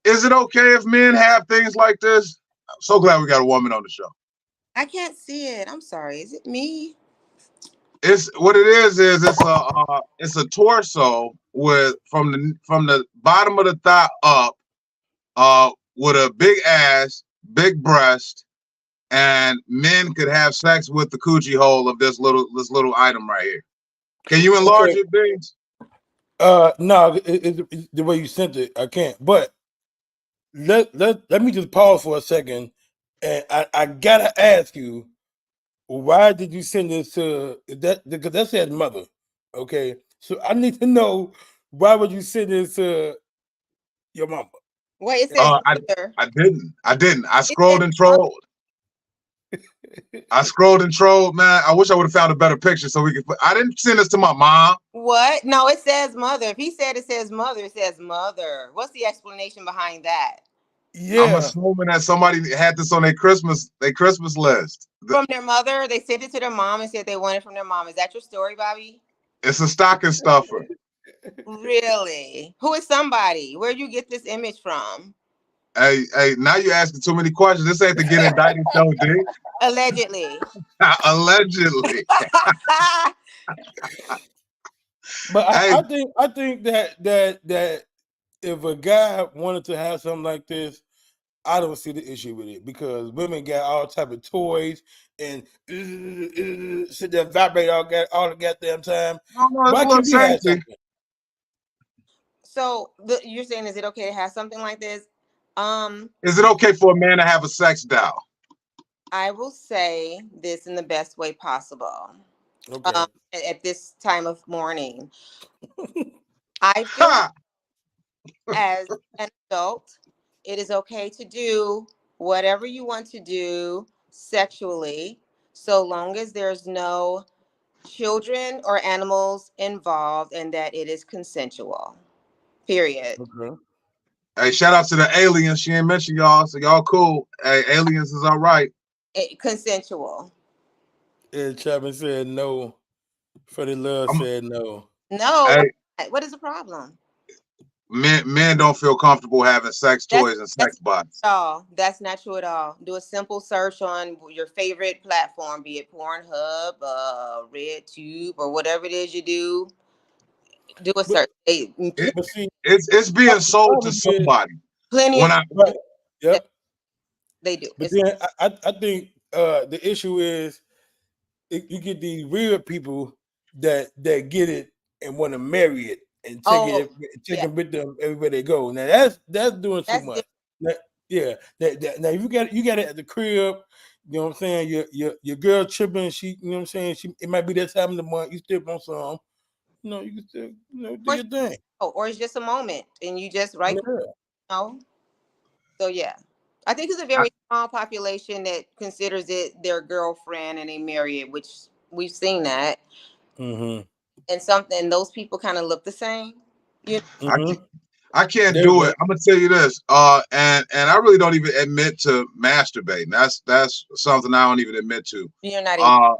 Is it okay if men have things like this? I'm so glad we got a woman on the show. I can't see it. I'm sorry. Is it me? It's what it is it's a torso with from the bottom of the thigh up, with a big ass, big breast, and men could have sex with the coochie hole of this little item right here. Can you enlarge it, Biggs? No, it's the way you sent it, I can't. But let me just pause for a second, and I gotta ask you, why did you send this to that? Because that says mother. Okay, so I need to know, why would you send this to your mama? Wait, it says mother. I didn't. I scrolled and trolled. Man. I wish I would have found a better picture so we could. I didn't send this to my mom. What? No, it says mother. If he said it says mother, it says mother. What's the explanation behind that? Yeah, I'm assuming that somebody had this on their Christmas list. From their mother, they sent it to their mom and said they want it from their mom. Is that your story, Bobby? It's a stocking stuffer. Really? Who is somebody? Where you get this image from? Hey, now you're asking too many questions. This ain't to get indicted, show, D. Allegedly. Allegedly. but I think that if a guy wanted to have something like this, I don't see the issue with it, because women got all type of toys and sit there vibrate all the goddamn time. Why can't we have something? So you're saying, is it okay to have something like this? Is it okay for a man to have a sex doll? I will say this in the best way possible. Okay. At this time of morning, I feel as an adult, it is okay to do whatever you want to do sexually, so long as there's no children or animals involved and that it is consensual. Period. Okay. Hey, shout out to the aliens. She ain't mentioned y'all, so y'all cool. Hey, aliens is all right. Consensual. And Chapman said no. Freddie Love said no. No. Hey, what is the problem? Men don't feel comfortable having sex toys and sex bots. That's not true at all. Do a simple search on your favorite platform, be it Pornhub, RedTube, or whatever it is you do. Do a search. It's being sold to somebody. Plenty of yep. They do. But then I think the issue is you get these weird people that get it and want to marry it and take it with them everywhere they go. Now that's doing too much. Now, if you got it at the crib, you know what I'm saying? Your girl tripping, she, you know what I'm saying? It might be that time of the month, you still want some. You can still, do your thing. Or it's just a moment and you just So yeah. I think it's a very small population that considers it their girlfriend and they marry it, which we've seen that. Mm-hmm. And those people kind of look the same. I can't do it. I'm gonna tell you this. And I really don't even admit to masturbating. That's something I don't even admit to. You're not even.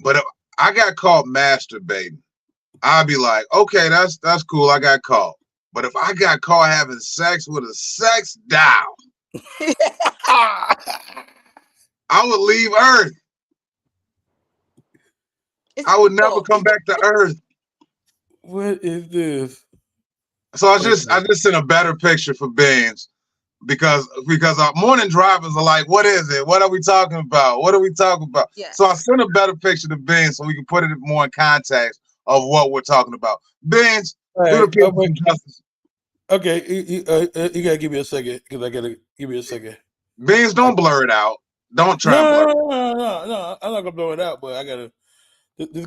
But if I got caught masturbating, I'd be like, okay, that's cool. I got caught. But if I got caught having sex with a sex doll, I would leave Earth. I would never come back to Earth. What is this? So I just sent a better picture for Beans because our morning drivers are like, what is it? What are we talking about? What are we talking about? Yeah. So I sent a better picture to Beans so we can put it more in context of what we're talking about. Beans, do the people some justice. Okay, you gotta give me a second because I gotta give me a second. Beans, don't blur it out. Don't try and blur it. No. I'm not gonna blow it out, but I gotta.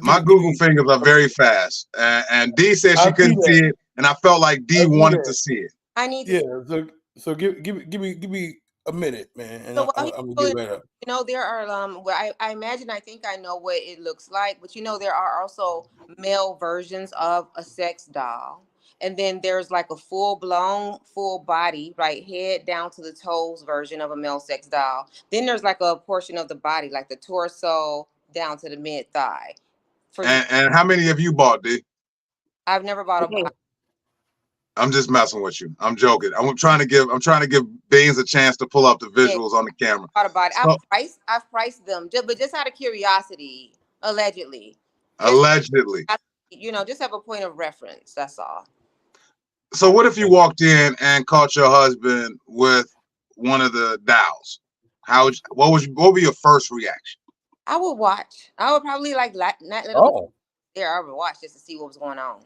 My Google fingers are very fast, and D said she couldn't see it, and I felt like D wanted to see it. I need to. Yeah, so give me a minute, man, and So I'm gonna get right up. you know, there are well, I imagine I think I know what it looks like, but you know, there are also male versions of a sex doll. And then there's like a full-blown, full body, right, head down to the toes version of a male sex doll. Then there's like a portion of the body, like the torso down to the mid thigh. And how many of you bought, D? I've never bought a. I'm just messing with you. I'm joking. I'm trying to give Beans a chance to pull up the visuals on the camera. Bought a body. So, I've priced them, but just out of curiosity, allegedly. Allegedly. You know, just have a point of reference. That's all. So what if you walked in and caught your husband with one of the dolls? What would be your first reaction? I would watch. I would probably not let him there. I would watch just to see what was going on.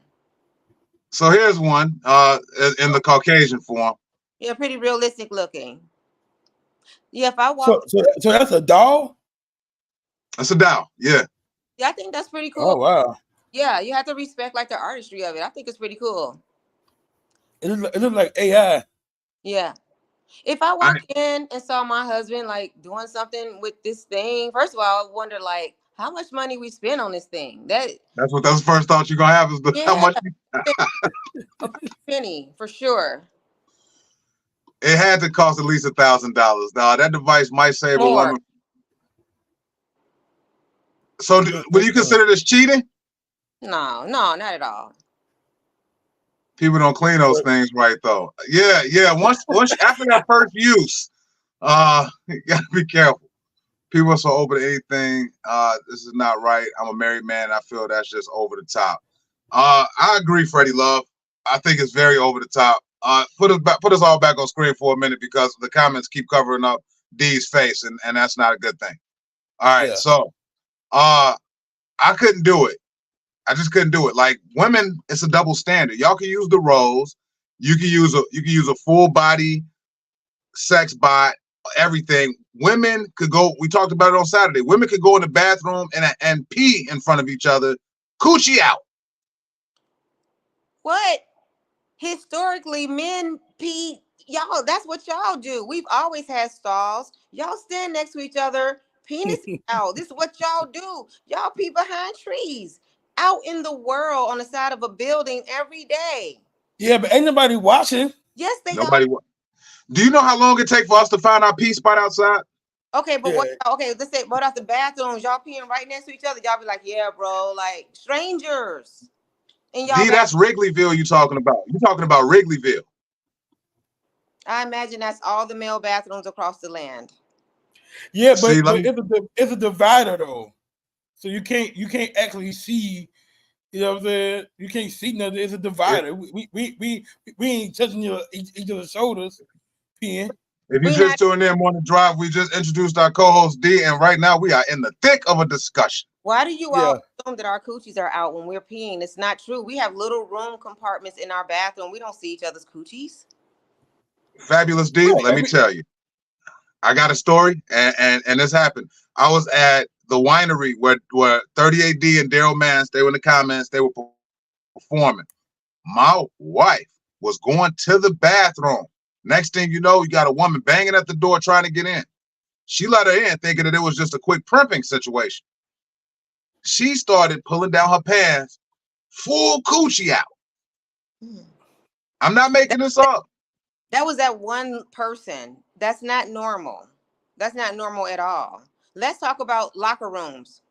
So here's one in the Caucasian form. Yeah, pretty realistic looking. Yeah, if I walk. So that's a doll? That's a doll. Yeah. Yeah, I think that's pretty cool. Oh wow. Yeah, you have to respect like the artistry of it. I think it's pretty cool. It looks like AI. Yeah. If I walked in and saw my husband like doing something with this thing, first of all, I wonder like how much money we spend on this thing. That's the first thought you're gonna have is how much. A penny for sure. It had to cost at least $1,000. Now that device might save a woman. So would you consider this cheating? No, not at all. People don't clean those things right though. Yeah. Once after that first use, you gotta be careful. People are so open to anything. This is not right. I'm a married man. I feel that's just over the top. I agree, Freddie Love. I think it's very over the top. Put us all back on screen for a minute because the comments keep covering up D's face, and that's not a good thing. All right, so I couldn't do it. I just couldn't do it. Like women, it's a double standard. Y'all can use the rose. You can use a full body sex bot, everything. Women could go. We talked about it on Saturday. Women could go in the bathroom and pee in front of each other, coochie out. What? Historically, men pee. Y'all, that's what y'all do. We've always had stalls. Y'all stand next to each other, penis out. This is what y'all do. Y'all pee behind trees, out in the world on the side of a building every day. Yeah, but ain't nobody watching. Yes, they are. Do you know how long it takes for us to find our pee spot outside? Okay, but let's say what out the bathrooms, y'all peeing right next to each other. Y'all be like, yeah, bro, like strangers. And y'all that's Wrigleyville you talking about. You're talking about Wrigleyville. I imagine that's all the male bathrooms across the land. Yeah, but it's a divider though. So you can't actually see, you know what I'm saying? You can't see nothing. It's a divider. Yeah. We ain't touching each other's shoulders, peeing. If you just tuned in Morning Drive, we just introduced our co-host D, and right now we are in the thick of a discussion. Why do you all assume that our coochies are out when we're peeing? It's not true. We have little room compartments in our bathroom. We don't see each other's coochies. Fabulous D, let me tell you. I got a story, and this happened. I was at the winery where 38D and Daryl Mance, they were in the comments, they were performing. My wife was going to the bathroom. Next thing you know, you got a woman banging at the door trying to get in. She let her in thinking that it was just a quick primping situation. She started pulling down her pants, full coochie out. I'm not making this up. That was that one person. That's not normal. That's not normal at all. Let's talk about locker rooms,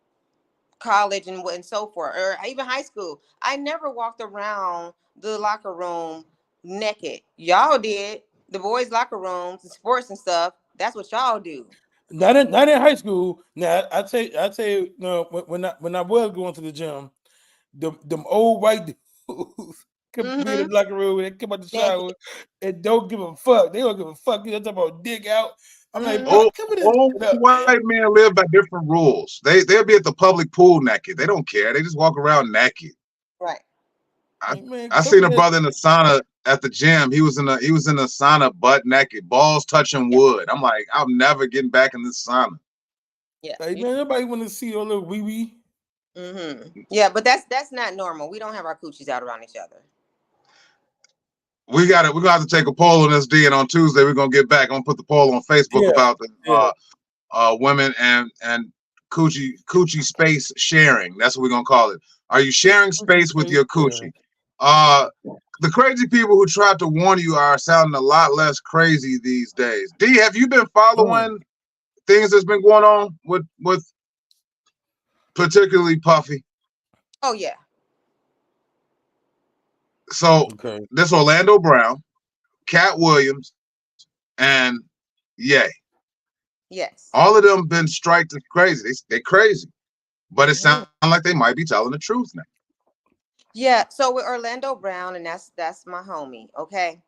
college and so forth, or even high school. I never walked around the locker room naked. Y'all did. The boys' locker rooms, the sports and stuff. That's what y'all do. Not in high school. Now I say no. When I was going to the gym, them old white dudes Come be in the Mhm. locker room and come out the Naked. shower and don't give a fuck. They don't give a fuck. They're talking about dick out. I'm like, Mhm. bro, Old, come in this old shit up, man. white men live by different rules. They'll be at the public pool naked. They don't care. They just walk around naked. Right. Like, man, I come seen in a this. brother in the sauna at the gym. He was in the sauna butt naked, balls touching wood. I'm like, I'm never getting back in this sauna. Yeah. Like, man, everybody want to see your little wee wee. Yeah, but that's not normal. We don't have our coochies out around each other. We're gonna have to take a poll on this D, and on Tuesday we're gonna get back. I'm gonna put the poll on Facebook Yeah, about the yeah. women and coochie space sharing. That's what we're gonna call it. Are you sharing space with your coochie? The crazy people who tried to warn you are sounding a lot less crazy these days. D, have you been following things that's been going on with particularly Puffy? Oh yeah. So Okay. this Orlando Brown, Cat Williams, and Ye. Yes. All of them been striked as crazy. They crazy, but it sounds like they might be telling the truth now. Yeah. So with Orlando Brown, and that's my homie. Okay.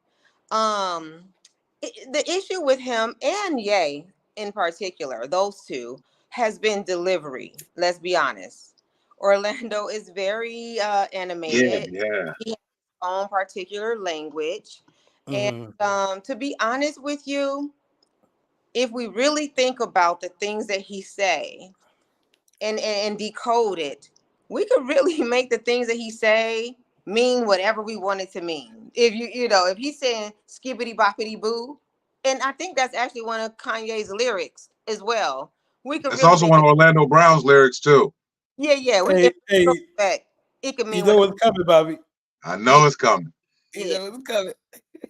The issue with him and Ye in particular, those two, has been delivery. Let's be honest. Orlando is very animated. Yeah. He has his own particular language. And Mm-hmm. to be honest with you, if we really think about the things that he say and decode it, we could really make the things that he say mean whatever we want it to mean. If if he's saying skibbity boppity boo, and I think that's actually one of Kanye's lyrics as well. We could It's really also make one of it. Orlando Brown's lyrics too. Yeah. Hey, In hey, retrospect, it could you mean know whatever. what's coming, Bobby? I Yeah, know it's coming. You yeah. know what's coming.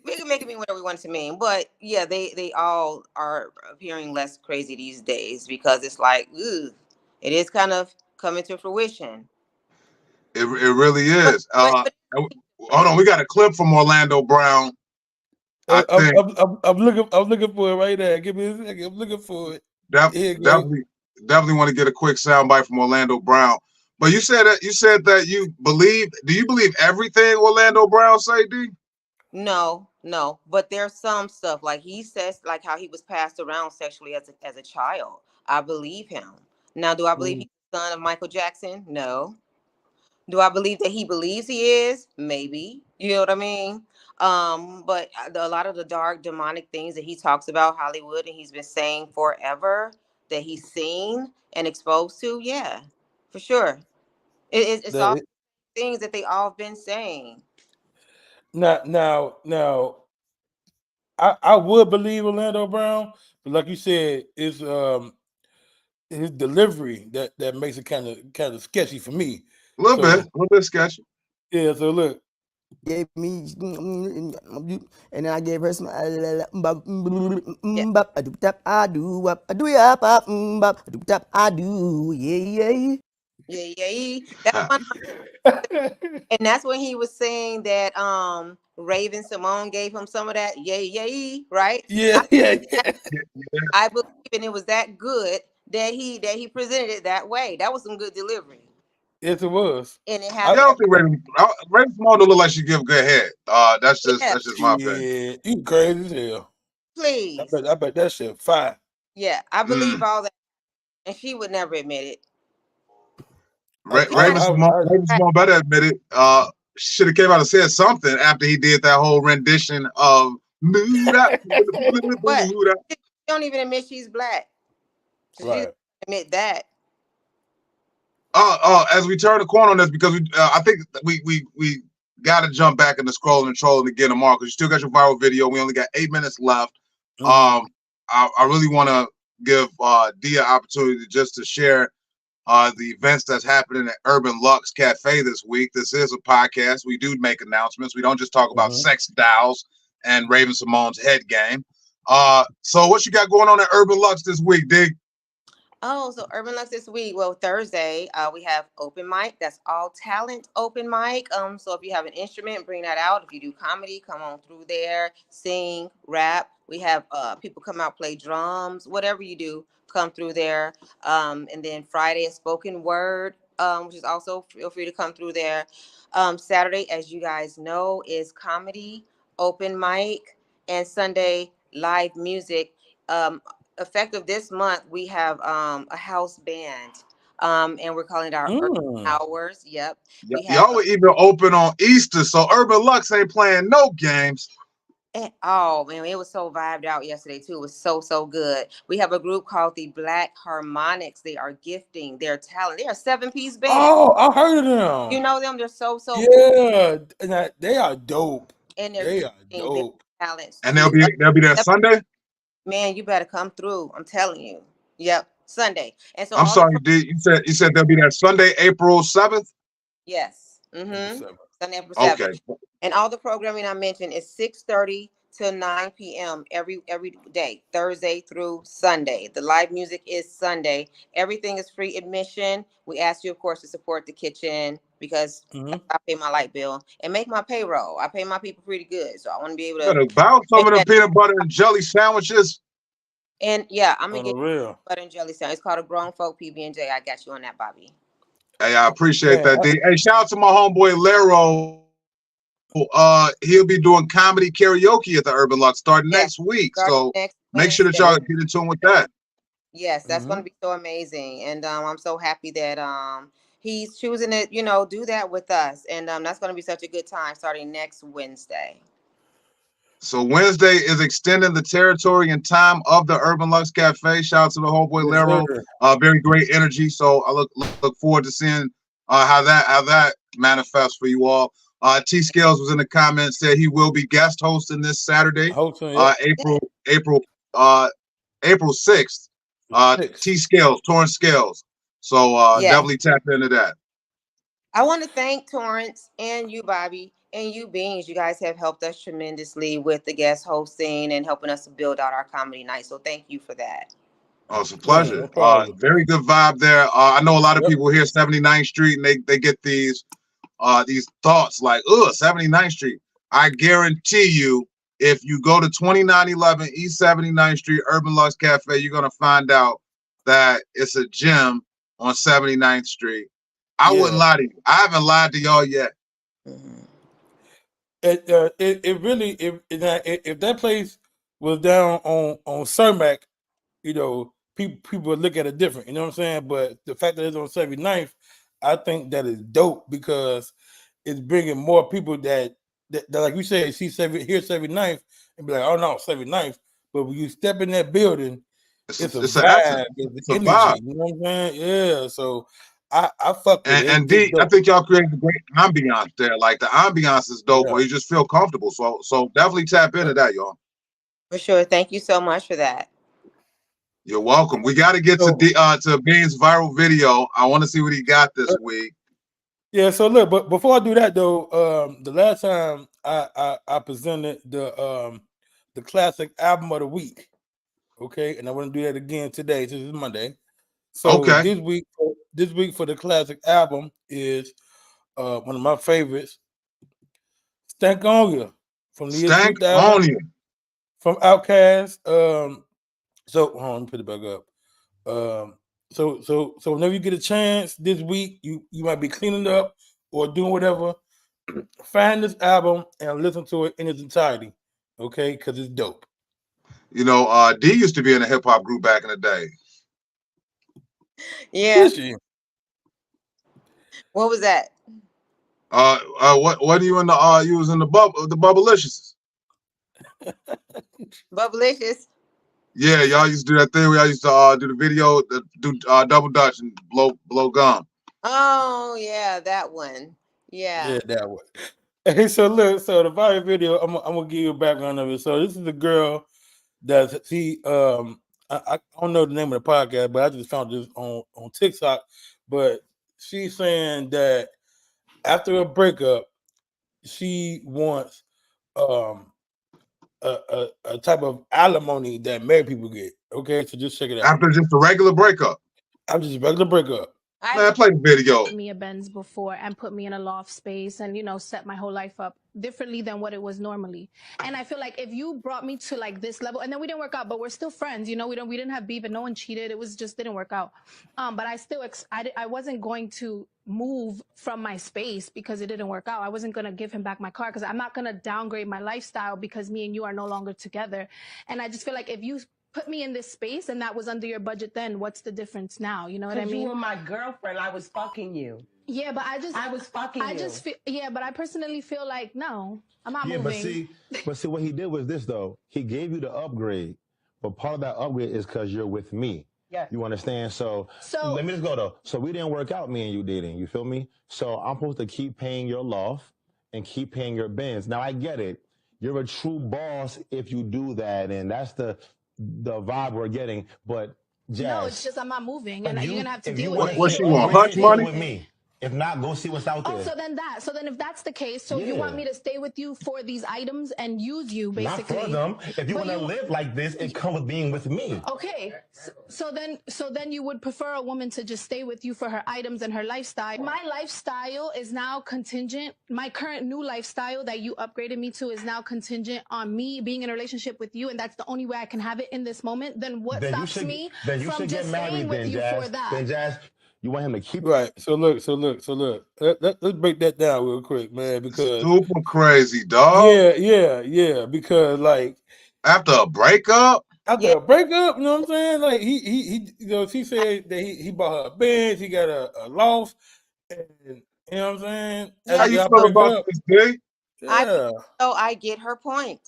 We can make it mean whatever we want it to mean. But yeah, they all are appearing less crazy these days because it's like, ooh, it is kind of coming to fruition. It really But is. but but Hold on, we got a clip from Orlando Brown. I I'm, think I'm, I'm, I'm looking for it right now. Give me a second. I'm looking for it. Here you go. definitely want to get a quick soundbite from Orlando Brown. But you said that you believe. Do you believe everything Orlando Brown say, D? no. But there's some stuff like he says, like how he was passed around sexually as a child. I believe him. Now, do I believe he's the son of Michael Jackson? No. Do I believe that he believes he is? Maybe. You know what I mean? But a lot of the dark demonic things that he talks about Hollywood and he's been saying forever that he's seen and exposed to, yeah, for sure. It's all The, things that they all been saying. now, I would believe Orlando Brown, but like you said, it's his delivery that makes it kind of sketchy for me. A little bit sketchy. Yeah, so look. Gave me, and then I gave her some. I do, yeah. Yeah. That's one, and that's when he was saying that Raven Simone gave him some of that right? Yeah. I believe, and it was that good that he presented it that way. That was some good delivery. Yes, it was. And it I happened. don't think Raven Simone don't look like she give good head. That's just my opinion. Yeah, you crazy as hell. Please. I bet that shit fine. Yeah, I believe all that. And she would never admit it. Raven Simone better admit it. Should have came out and said something after he did that whole rendition of What? She don't even admit she's black. So she doesn't admit that. As we turn the corner on this, because I think we got to jump back into scrolling and trolling again tomorrow because you still got your viral video. We only got 8 minutes left. I really want to give Dia opportunity just to share the events that's happening at Urban Lux Cafe this week. This is a podcast. We do make announcements. We don't just talk about sex dolls and Raven Simone's head game. So what you got going on at Urban Lux this week, Dig? Oh, so Urban Lux this week. Well, Thursday, we have open mic. That's all talent open mic. So if you have an instrument, bring that out. If you do comedy, come on through there, sing, rap. We have people come out, play drums, whatever you do, come through there. And then Friday is spoken word. which is also feel free to come through there. Saturday, as you guys know, is comedy, open mic, and Sunday live music. Effective this month, we have a house band, and we're calling it our Urban Hours. Yep, we have. Y'all were even open on Easter, so Urban Lux ain't playing no games. Oh man, it was so vibed out yesterday too. It was so good. We have a group called the Black Harmonics. They are gifting their talent. They're a 7-piece band. Oh, I heard of them. You know them? They're so yeah, and they are dope. and They are they're dope. talents. And they'll be there Sunday. Man, you better come through. I'm telling you. Yep, Sunday. And so I'm sorry, D. You said they'll be there Sunday, April 7th. yes. Mm-hmm. Sunday, April 7th. Okay. And all the programming I mentioned is 6:30 to 9 p.m. every day, Thursday through Sunday. The live music is Sunday. Everything is free admission. We ask you, of course, to support the kitchen because I pay my light bill and make my payroll. I pay my people pretty good, so I want to be able to About some of the peanut butter and jelly sandwiches. And yeah, I'm gonna get real. butter and jelly sandwich. It's called a grown folk PB&J. I got you on that, Bobby. Hey, I appreciate that, D. Hey, shout out to my homeboy Lero. He'll be doing comedy karaoke at the Urban Lux starting next week. So make sure that y'all get in tune with that. Yes, that's going to be so amazing. And I'm so happy that he's choosing to, do that with us. And that's going to be such a good time starting next Wednesday. So Wednesday is extending the territory and time of the Urban Lux Cafe. Shout out to the homeboy Lero. Very great energy. So I look forward to seeing how that manifests for you all. T Scales was in the comments, said he will be guest hosting this Saturday, April 6th. T Scales, Torrance Scales. So definitely tap into that. I want to thank Torrance and you, Bobby, and you, Beans. You guys have helped us tremendously with the guest hosting and helping us to build out our comedy night. So thank you for that. Oh, it's a pleasure. Very good vibe there. I know a lot of people here 79th Street, and they get these thoughts like, 79th Street. I guarantee you, if you go to 2911 East 79th Street, Urban Lux Cafe, you're gonna find out that it's a gym on 79th Street. I wouldn't lie to you. I haven't lied to y'all yet. It really, if that place was down on Cermak, people would look at it different. You know what I'm saying? But the fact that it's on 79th, I think that is dope because it's bringing more people that like you said, see 79th and be like, oh no, 79th. But when you step in that building, it's a vibe. It's an energy. You know what I'm saying? Yeah. So I fuck with it. And D, I think y'all created a great ambiance there. Like the ambiance is dope, where you just feel comfortable. So definitely tap into that, y'all. For sure. Thank you so much for that. You're welcome. We got to get to Bean's viral video. I want to see what he got this week. Yeah. So look, but before I do that though, the last time I presented the classic album of the week, okay, and I want to do that again today. This is Monday. So this week for the classic album is one of my favorites, Stankonia from the year 2000, from Outkast. So hold on, let me put it back up. So whenever you get a chance this week, you might be cleaning up or doing whatever. Find this album and listen to it in its entirety, okay? Because it's dope. D used to be in a hip hop group back in the day. Yeah. What was that? What are you in the you was in the Bubblicious. Bubblicious. Yeah, y'all used to do that thing where y'all used to do the video, do double dutch and blow gum. Oh yeah, that one. Yeah, that one. Hey, so look, so the viral video, I'm gonna give you a background of it. So this is a girl that I don't know the name of the podcast, but I just found this on TikTok. But she's saying that after a breakup, she wants a type of alimony that married people get. Okay, so just check it out. After just a regular breakup. After just a regular breakup. Man, play the video. Me a Benz before and put me in a loft space and set my whole life up differently than what it was normally. And I feel like if you brought me to like this level, and then we didn't work out, but we're still friends, we didn't have beef and no one cheated. It was just didn't work out. But I still I wasn't going to move from my space because it didn't work out. I wasn't going to give him back my car because I'm not going to downgrade my lifestyle because me and you are no longer together. And I just feel like if you put me in this space and that was under your budget, then what's the difference now? You know what I mean? You were my girlfriend. I was fucking you. Yeah, but I was fucking you. I just feel, but I personally feel like, no, I'm not Yeah, moving. but see what he did was this though. He gave you the upgrade, but part of that upgrade is because you're with me. Yeah. You understand? So let me just go though. So we didn't work out, me and you dating. You feel me? So I'm supposed to keep paying your loft and keep paying your Benz. Now I get it. You're a true boss if you do that, and that's the vibe we're getting. But Jazz, no, it's just I'm not moving, and you're gonna have to deal with it. What she want? Hush money? With me. If not, go see what's out there. Oh, so then if that's the case, so you want me to stay with you for these items and use you basically? Not for them. If you want to live like this, it comes with being with me. Okay, so then you would prefer a woman to just stay with you for her items and her lifestyle. My lifestyle is now contingent. My current new lifestyle that you upgraded me to is now contingent on me being in a relationship with you, and that's the only way I can have it in this moment. Then what stops me from just staying with you for that? Then Jazz, you want him to keep right. So look. Let's break that down real quick, man. Because super crazy, dog. Yeah. Because like after a breakup, you know what I'm saying? Like he she said that he bought her a Benz, he got a loft, and you know what I'm saying? How you feel about this, Big? Yeah. I get her point.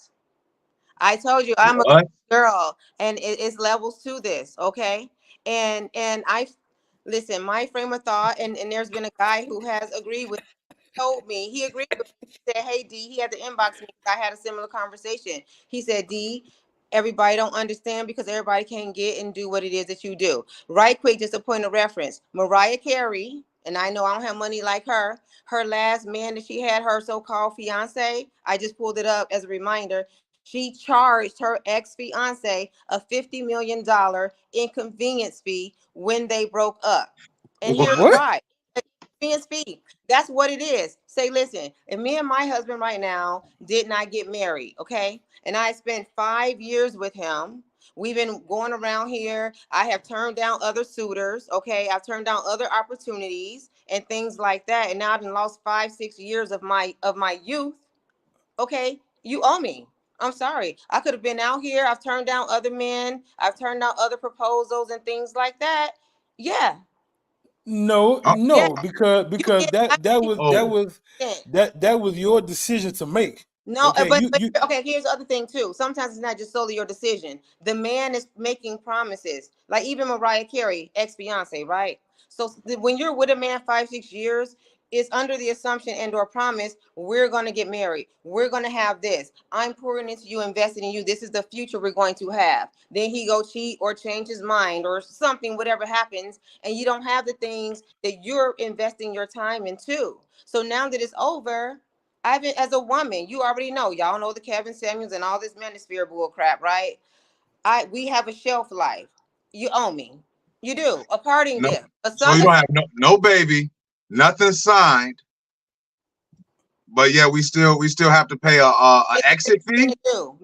I told you I'm a girl, and it's levels to this, okay? And I listen, my frame of thought, and there's been a guy who has agreed with me. He agreed with me. He said, hey, D, he had to inbox me. I had a similar conversation. He said, D, everybody don't understand because everybody can't get and do what it is that you do. Right quick, just a point of reference. Mariah Carey, and I know I don't have money like her last man that she had, her so-called fiance, I just pulled it up as a reminder. She charged her ex-fiance a $50 million inconvenience fee when they broke up. And here's why. Inconvenience fee. That's what it is. Say, listen, if me and my husband right now did not get married, okay? And I spent 5 years with him. We've been going around here. I have turned down other suitors, okay? I've turned down other opportunities and things like that. And now I've lost 5-6 years of my youth. Okay, you owe me. I'm sorry. I could have been out here. I've turned down other men. I've turned down other proposals and things like that. Yeah. No, because that was your decision to make. No, okay, but okay, here's the other thing too. Sometimes it's not just solely your decision. The man is making promises. Like even Mariah Carey, ex-fiance, right? So when you're with a man 5-6 years, it's under the assumption and or promise, we're going to get married. We're going to have this. I'm pouring into you, investing in you. This is the future we're going to have. Then he go cheat or change his mind or something, whatever happens. And you don't have the things that you're investing your time into. So now that it's over, as a woman, you already know, y'all know the Kevin Samuels and all this manosphere bull crap, right? We have a shelf life. You owe me. You do. A parting gift. So you don't have no baby. Nothing signed, but yeah, we still have to pay a exit fee.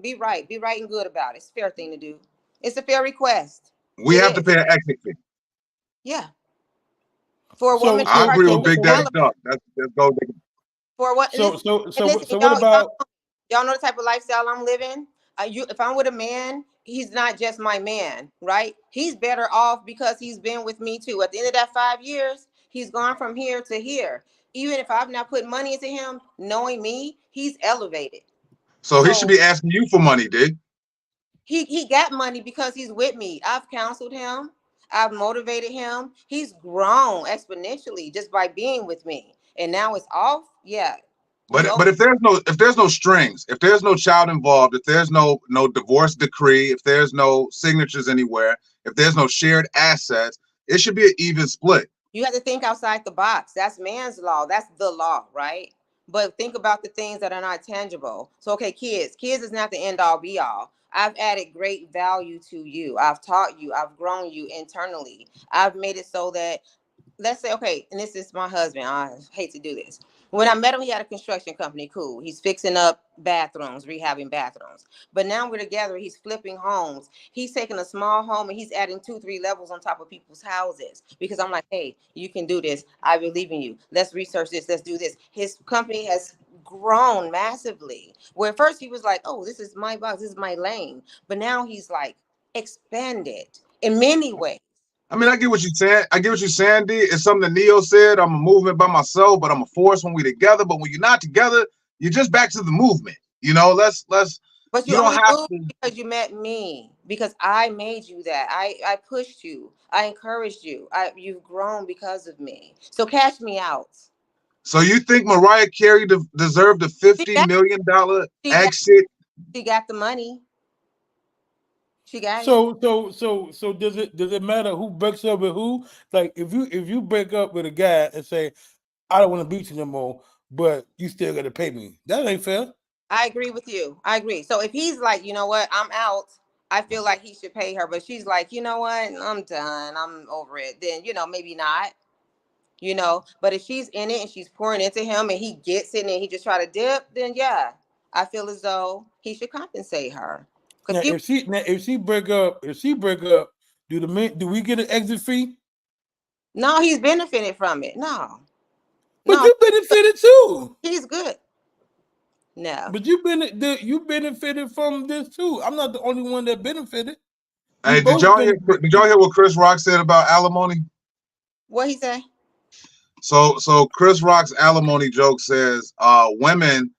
Be right and good about it. It's a fair thing to do. It's a fair request. We have to pay an exit fee. Yeah. For a woman, I agree with Big Daddy Duck. That's go. For what? So what about y'all know the type of lifestyle I'm living? If I'm with a man, he's not just my man, right? He's better off because he's been with me too. At the end of that 5 years. He's gone from here to here. Even if I've not put money into him, knowing me, he's elevated. So he should be asking you for money, Dig. He got money because he's with me. I've counseled him. I've motivated him. He's grown exponentially just by being with me. And now it's off. Yeah. But if there's no strings, if there's no child involved, if there's no divorce decree, if there's no signatures anywhere, if there's no shared assets, it should be an even split. You have to think outside the box. That's man's law. That's the law, right? But think about the things that are not tangible. So, okay, kids is not the end all be all. I've added great value to you. I've taught you. I've grown you internally. I've made it so that let's say, okay, and this is my husband. I hate to do this. When I met him, he had a construction company. Cool. He's fixing up bathrooms, rehabbing bathrooms. But now we're together. He's flipping homes. He's taking a small home and he's adding 2-3 levels on top of people's houses. Because I'm like, hey, you can do this. I believe in you. Let's research this. Let's do this. His company has grown massively. Where at first he was like, oh, this is my box. This is my lane. But now he's like expanded in many ways. I mean, I get what you're saying. I get what you're saying, D. It's something that Neo said. I'm a movement by myself, but I'm a force when we're together. But when you're not together, you're just back to the movement. You know, let's. But you only moved because you met me, because I made you that. I pushed you. I encouraged you. You've grown because of me. So cash me out. So you think Mariah Carey deserved a $50 million exit? She got the money. She got it. So does it matter who breaks up with who? Like if you break up with a guy and say, I don't want to beat you no more, but you still got to pay me, that ain't fair. I agree with you. I agree. So if he's like, you know what, I'm out, I feel like he should pay her. But she's like, you know what, I'm done. I'm over it. Then, maybe not. But if she's in it and she's pouring into him and he gets it and he just try to dip, then yeah, I feel as though he should compensate her. Now, if she break up, do we get an exit fee? No, he's benefited from it. No. But you benefited too. He's good. No. But you benefited from this too. I'm not the only one that benefited. Hey, did y'all hear what Chris Rock said about alimony? What he say? So Chris Rock's alimony joke says women,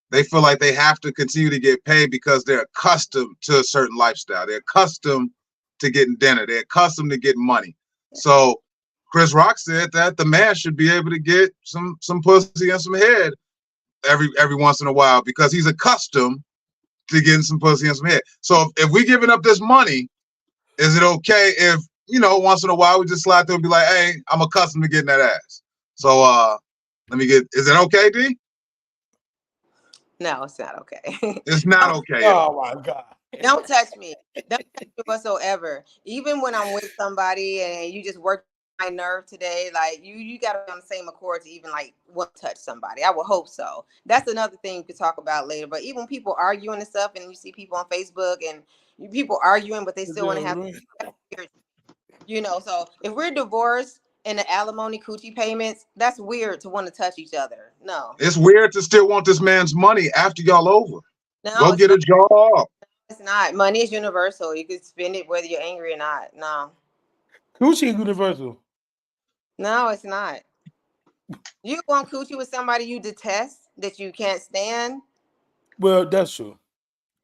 they feel like they have to continue to get paid because they're accustomed to a certain lifestyle. They're accustomed to getting dinner. They're accustomed to getting money. So Chris Rock said that the man should be able to get some pussy and some head every once in a while because he's accustomed to getting some pussy and some head. So if we giving up this money, is it okay if, once in a while we just slide through and be like, hey, I'm accustomed to getting that ass. So is it okay, D? No, it's not okay. It's not okay. Oh my God. Don't touch me. Don't touch me whatsoever. Even when I'm with somebody and you just work my nerve today, like you gotta be on the same accord to even like want to touch somebody. I would hope so. That's another thing we could talk about later. But even people arguing and stuff, and you see people on Facebook and people arguing, but they still want to have, so if we're divorced and the alimony coochie payments, that's weird to want to touch each other. No. It's weird to still want this man's money after y'all over. No, go get a job. It's not. Money is universal. You can spend it whether you're angry or not. No. Coochie is universal. No, it's not. You want coochie with somebody you detest that you can't stand? Well, that's true.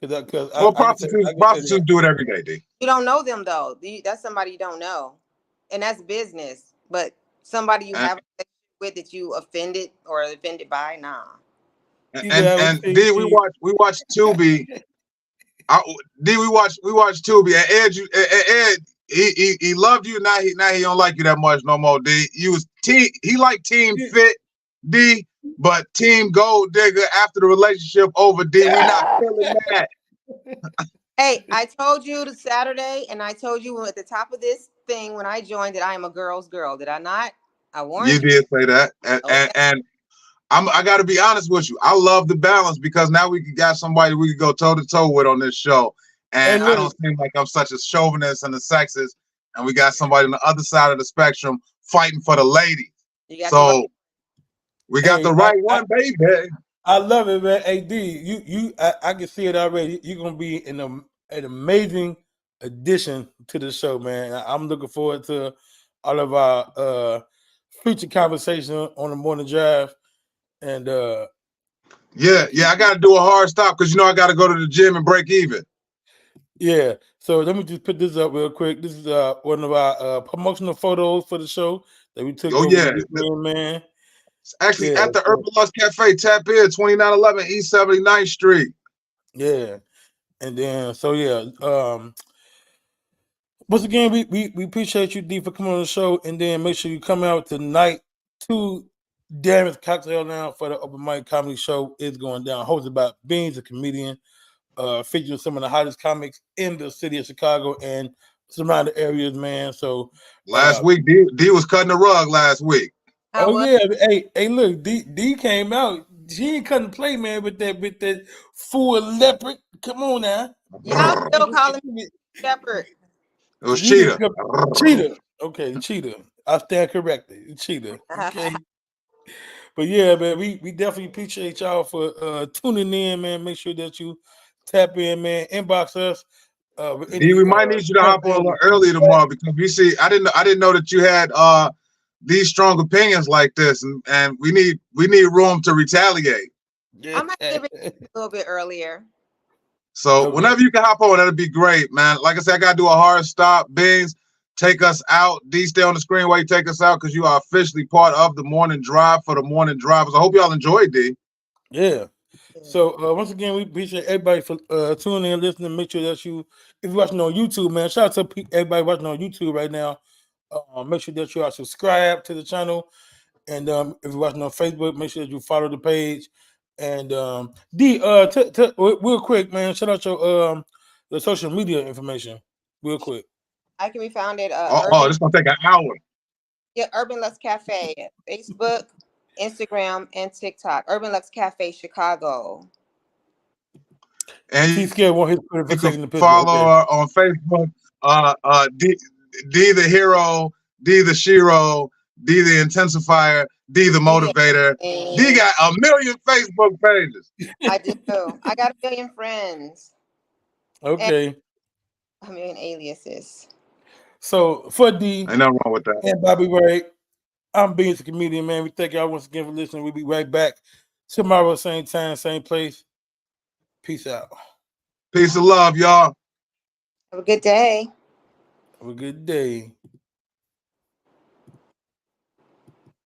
Because prostitutes do it every day, D. You don't know them though. That's somebody you don't know, and that's business. But somebody you have with that you offended or offended by, nah. And D, we watch Tubi. D, we watch Tubi. And Ed, he loved you. Now he don't like you that much no more. D, he liked Team Fit, D, but Team Gold Digger after the relationship over. D, we not feeling that. Hey, I told you the Saturday, and I told you at the top of this thing when I joined that I am a girl's girl. Did I not? I warned you. You did say that, and I got to be honest with you. I love the balance because now we got somebody we can go toe to toe with on this show, and I don't seem like I'm such a chauvinist and a sexist. And we got somebody on the other side of the spectrum fighting for the ladies. So we got the right one, baby. I love it, man. Hey, D, I can see it already. You're gonna be an amazing addition to the show, man. I'm looking forward to all of our future conversation on the morning drive. And yeah, I gotta do a hard stop because I gotta go to the gym and break even. Yeah, so let me just put this up real quick. This is one of our promotional photos for the show that we took. Man. It's actually at the Urban Lust Cafe. Tap in 2911 East 79th Street. Yeah, and then once again, we appreciate you, D, for coming on the show, and then make sure you come out tonight to Darren's Cocktail Lounge for the Open Mic Comedy Show. Is going down, hosted by Beans, a comedian, featuring some of the hottest comics in the city of Chicago and surrounding areas, man. So Last week, D was cutting the rug last week. yeah, hey, look, D came out. She ain't couldn't play, man, with that full leopard. Come on now. Y'all still calling me Shepherd. It was Cheetah. Cheetah. Okay, Cheetah. I stand corrected. Cheetah. Okay. But yeah, man, we definitely appreciate y'all for tuning in, man. Make sure that you tap in, man. Inbox us. D, we might need you to hop on a little early tomorrow because we see I didn't know that you had these strong opinions like this, and we need room to retaliate. I might give it a little bit earlier. So whenever you can hop on, that'd be great, man. Like I said, I gotta do a hard stop. Beans, take us out. D, stay on the screen while you take us out because you are officially part of the morning drive for the morning drivers. I hope y'all enjoyed, D. Yeah. So once again, we appreciate everybody for tuning in, listening. Make sure that if you're watching on YouTube, man, shout out to everybody watching on YouTube right now. Make sure that you are subscribed to the channel, and if you're watching on Facebook, make sure that you follow the page. And D, real quick, man, shout out your social media information, real quick. I can be found at this is gonna take an hour. Yeah, Urban Lux Cafe, Facebook, Instagram, and TikTok. Urban Lux Cafe Chicago. And he's scared won't hit you can follow her on Facebook. D the hero, D the Shiro, D the intensifier, D the motivator. D got 1 million Facebook pages. I do. I got 1 million friends. Okay. And 1 million aliases. So for D, ain't nothing wrong with that. And Bobby Ray, I'm Beans, the comedian, man. We thank y'all once again for listening. We'll be right back tomorrow, same time, same place. Peace out. Peace and love, y'all. Have a good day. Have a good day.